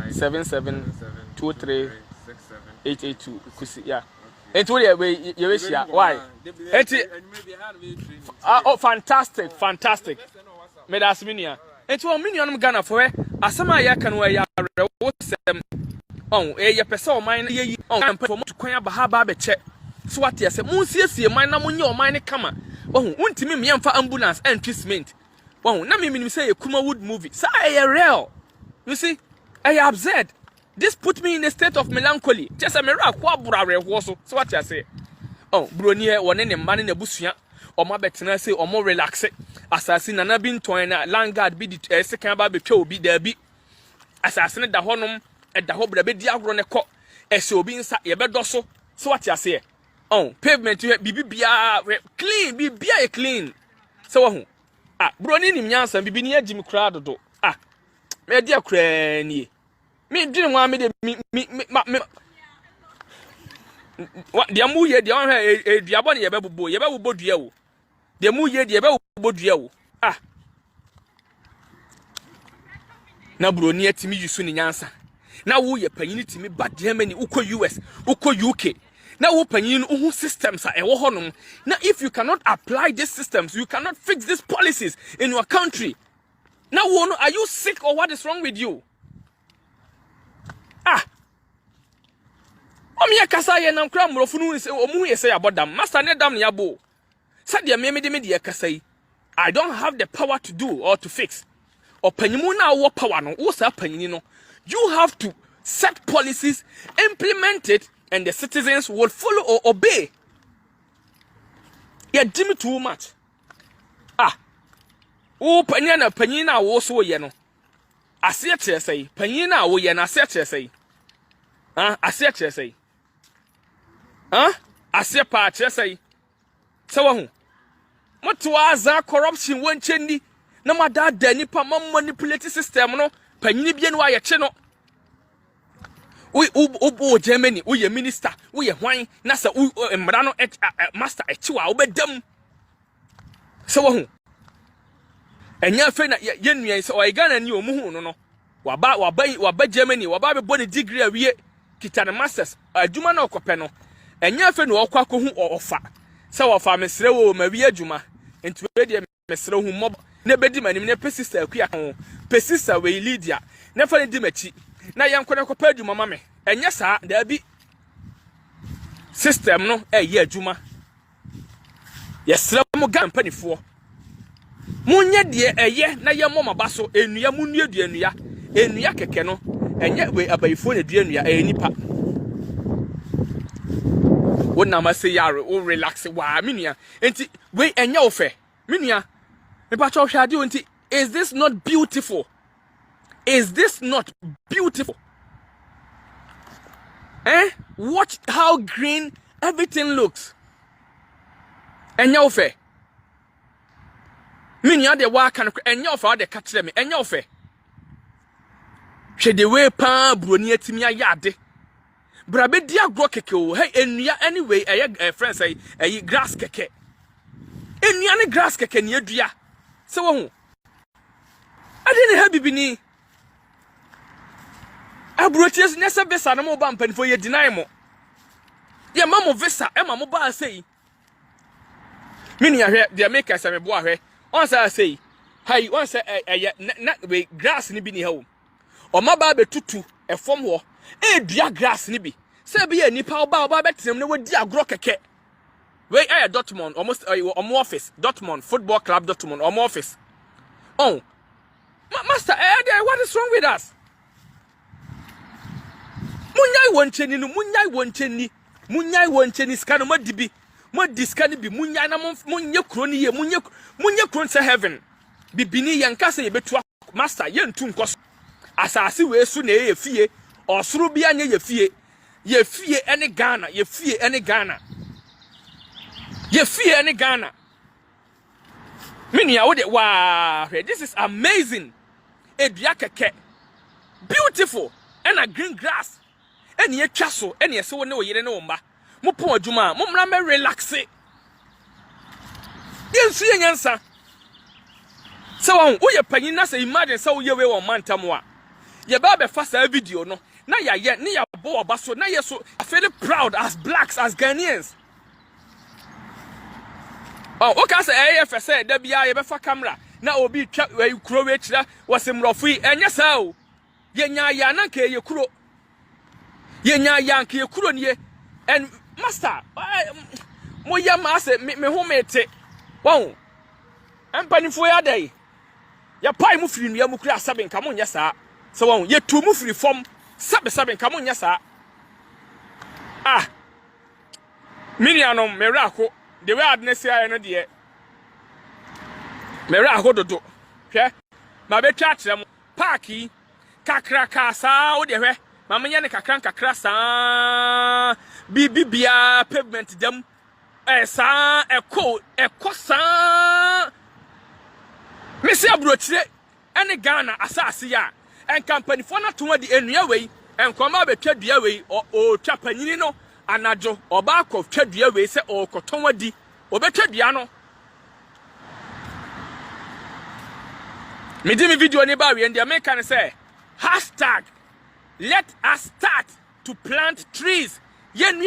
77 23 882 kusi yeah enti we ye share why enti oh fantastic me das minia enti o minia no Ghana for asema ya kan wa ya rewo sem on ye pese o man ye on for mo kwan aba ba che so what ye say mun siesie man na munye o man ne kama ohun untimi me yamfa ambulance and treatment ohun na me minim say ye Kumawood movie say ye real you see I absurd. This put me in a state of melancholy. Just a miracle abura so what you say? Oh, broni e wone ne man na busua. O ma betena say o mo relax. Assassin na bin toin na landguard bi di second ba betwa obi da bi. Assassin da honom e da ho bra be di agro ne ko. E se obi nsa ye be do so. So what you say? Oh, pavement bibi bia clean, bibia e clean. So wo hu. Ah, broni nim nyansa bibi ni agim kra dodo. Ah, me dia kra ni. Me didn't want me de what the amu ye the on her diabon ye bebubo dua wo the mu ye the bebubo dua wo ah na broni atimi yusu ni nyansa na wo ye panyini timi ba Germany uko US uko UK na wo panyini uhu systems a ewo honom na if you cannot apply these systems you cannot fix these policies in your country. Now are you sick or what is wrong with you? Omiya kasa ye nam kra mrofunu se omu ye say about them master ne dam ne yabo said ya me de kasa yi I don't have the power to do or to fix or panyimu na wo power no wo sa panyini no you have to set policies, implement it, and the citizens will follow or obey. Yeah, dim too much. Panina wo so ye no. Ase kire say, panina wo ye na ase kire say. Ase kire say. Ase pa kire say. So wo hu. Moto aza corruption won chendi na madada nipa manipulate system no panini bie no aye che no. We Germany, we minister, we wine, nasa emrano master echiwa obedam. So who? Enya fe na yenua is o Ghana ni omuhu no no. Waba Germany, waba be boni degree awie kita na masters. Adwuma na okope no. Enya fe no okwa ko hu ofa. Se wofa mesre wo mawie adwuma. Enti we de mesre hu mob. Na bedi manim na pesista akua ho. Pesista we Lydia. Na fa di machi. Na yankone ko padu mama me enye saa da bi system no ye adwuma yesra mo ga mpanifo munye de eye na ye mo maba so enua munue du enua keke no enye we abayifo na du enua nipa wona ma se yare o relax wa menua enti we enye ofe menua me pa cho hwade enti is this not beautiful? Is this not beautiful? Watch how green everything looks. Enya ofe. Minya de wa kan enya ofe de ka kire me enya ofe. Hwe de we pa broni atimi ayade. Bra be dia gro keke o. Hey enua anyway friends say grass keke. Enua ne grass keke ne adua. Se wo hu. Ade ne ha bibini. Abroches nessa visa no mo ba mpanifo ye deny mo. Ye ma mo visa e ma mo ba sei. Mini ahwe de make say me bo ahwe. On say sei. Hai on say na we grass ni bi ni ha wo. O ma ba be tutu e fom ho. E dua grass ni bi. Say be nipa oba betem ne wodi agro keke. We Dortmund almost office. Dortmund Football Club Dortmund office. Oh. Master, what is wrong with us? Munyai woncheni skano modibi modiskani bi munya na munye kroni ye munye kron se heaven bibini yankasa ye betu master ye ntu nkos asase we su na ye fie osuru bia anya ye fie ene Ghana ye fie ene Ghana mini ya wode wow this is amazing edua keke beautiful and a green grass. Any ye chasso, any so no ye no mba. Mo pon adwuma, mo mra me relax. Yen su yen answer. So on, wo ye panyin na say imagine say wo ye we won mantam a. Ye ba be fa sa video no. Na ya ye, ne ya bo oba so, na ye so feel proud as blacks, as Ghanaians. Oh, okay say AF say da bia ye be fa camera. Na obi twa we kuro we kira wasemrofo yi enya sa o. Ye nya ya na ke ye kuro. Ye nya yank ye kuro nie and master mo ya ma se me ho mete won empanifo ya dai ya pai mu firi nua mu kura saben ka mo nya saa so won ye tu mu firi fom saben ka mo nya saa minianom merako de we adnesi aye no de merako dodo hwe ma be twa kire mo parki kakra ka saa wo de hwe mama nya ne kakra saa bibia pavement dam saa eko saa mesi abrochire ene Ghana asase ya en company for na to di enua wei en koma be twadua wei o twa panyini no anajo oba akọ twadua wei se o koton wadi obetwadua no me di me video ni ba we and the American say let us start to plant trees. Yen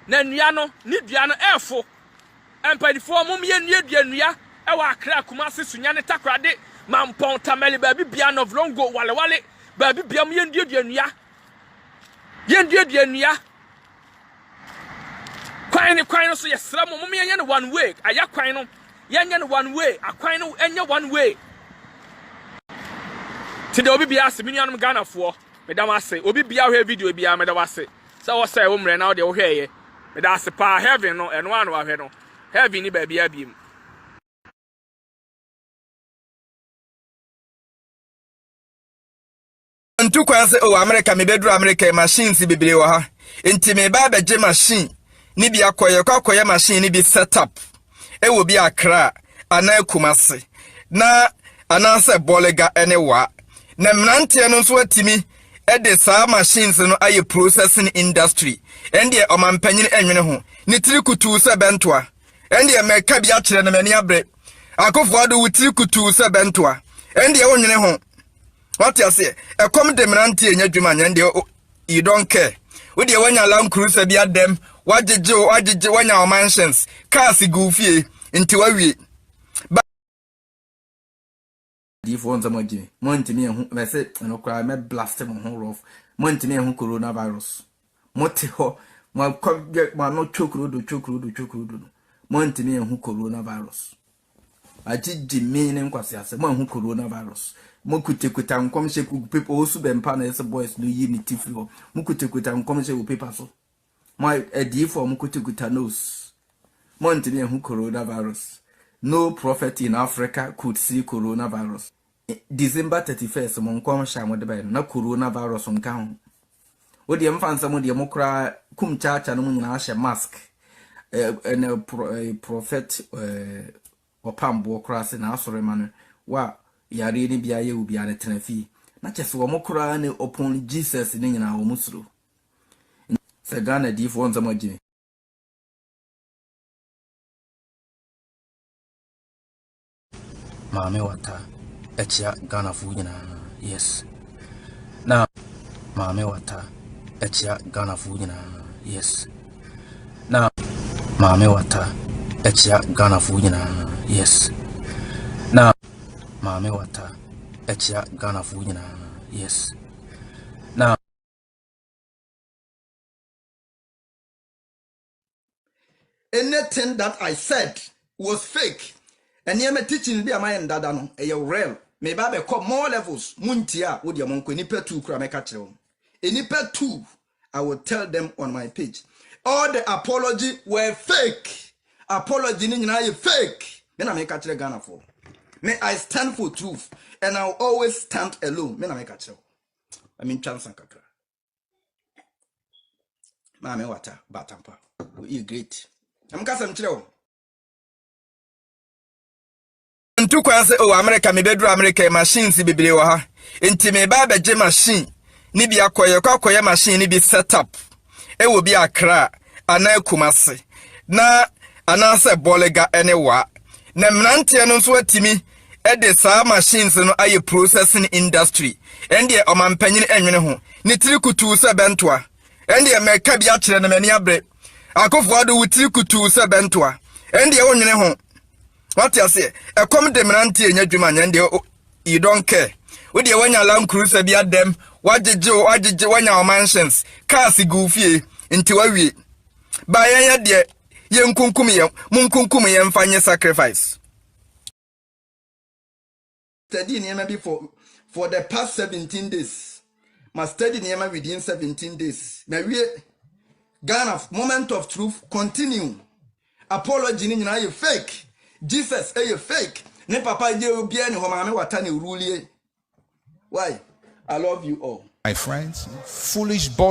na no ni dua no efo. Empadifo mum yen dua e wa Accra Kumasi Sunya ne Takrade Mampong Tamale baby bia of Longo wale baby bia yen dua kwan no so yesra mum yen one way aya kwan no yen one way akwan no enye one way. Today obi bia se minuanum Ghana fo me da wase obi bia hwe video bia me da wase say wo say wo mre na wo de wo hwe ye me da se pa heaven no eno anu ahwe no heaven ni ba bia biem. Ntu kwa se o America me bedru America machines bibire wo ha enti me ba beje machine ni bia koye machine ni bi setup e wo bi Accra ana Kumasi na ananse bolega enewa na mnantie no so atimi e de saa machines no aye processing industry ende o mampanyin enwene ho ni tirikutu se bentoa ende me ka bia kire na mani abre akofo ado wutiri kutu se bentoa ende wo nwene ho what you say e come de mnantie enya dwuma nya ende you don't care we de wanya Land Cruiser bia dem wagege wanya o mansions cars gufie nti wawie di phones am agye montimi ehu be se no kra me blast mo ho rough montimi ehu coronavirus mote ho mo no chokrodo montimi ehu coronavirus agye me ne nkwase ase mo ehu coronavirus mo kutekuta nkom she ku people osu be mpa na ese boys no yi ni tifri ho mo kutekuta nkom she wo paper so mo edi for mo kutekuta nose montimi ehu coronavirus. No prophet in Africa could see coronavirus. December 31st, mon kom shamo de bay na coronavirus on kan. O de mfansa mo de mokra kum chacha no nyina hye mask. Prophet opambo krase na asore manu wa yare ni bia ye obi ane tenafi. Na chese wo mokra ne upon Jesus ni nyina wo musuro. Se Ghana di fo nzama gine. Mame wata echia Ghana fu nyina yes na mame wata echia Ghana fu nyina yes na mame wata echia Ghana fu nyina yes na mame wata echia Ghana fu nyina yes na anything that I said was fake. And yet, my teaching be a man dada no, a real. Me ba be come more levels. Muntia, would your monk, any per 2 cramecatro. Any per 2, I will tell them on my page. All the apology were fake. Apology in I fake. Then I make a Ghana for. May I stand for truth, and I'll always stand alone. Then I make a show. I mean, chance and catra. Mammy water, batampa. You great. I'm casting chill. Ntu kwa se o America me bedru America machines bibire wo ha enti me ba beje machine ni bia koye machine ni bi setup e wo bi Accra ana Kumasi na ananse bolega enewa na mnantie no so atimi e de saa machines no aye processing industry ende o mampanyin enwene ho ni tirikutu se bentoa ende me ka bia kire na mani abre akofo ado wutiri kutu se bentoa ende wo nwene ho. What you say? A come de mnantie enya dwuma nya ende you don't care. We de wanya Land Cruiser bia dem wagege wanya o mansions cars gufie nti wawie. Ba ya de yenkunkum ye munkunkum ye mfanye sacrifice. Study niema be for the past 17 days. My study niema within 17 days. Na we Ghana moment of truth continue. Apology ni nyina ye fake. Jesus a fake. Ne papa je obi ani ho maame wata ne rulie. Why? I love you all. My friends, foolish boy.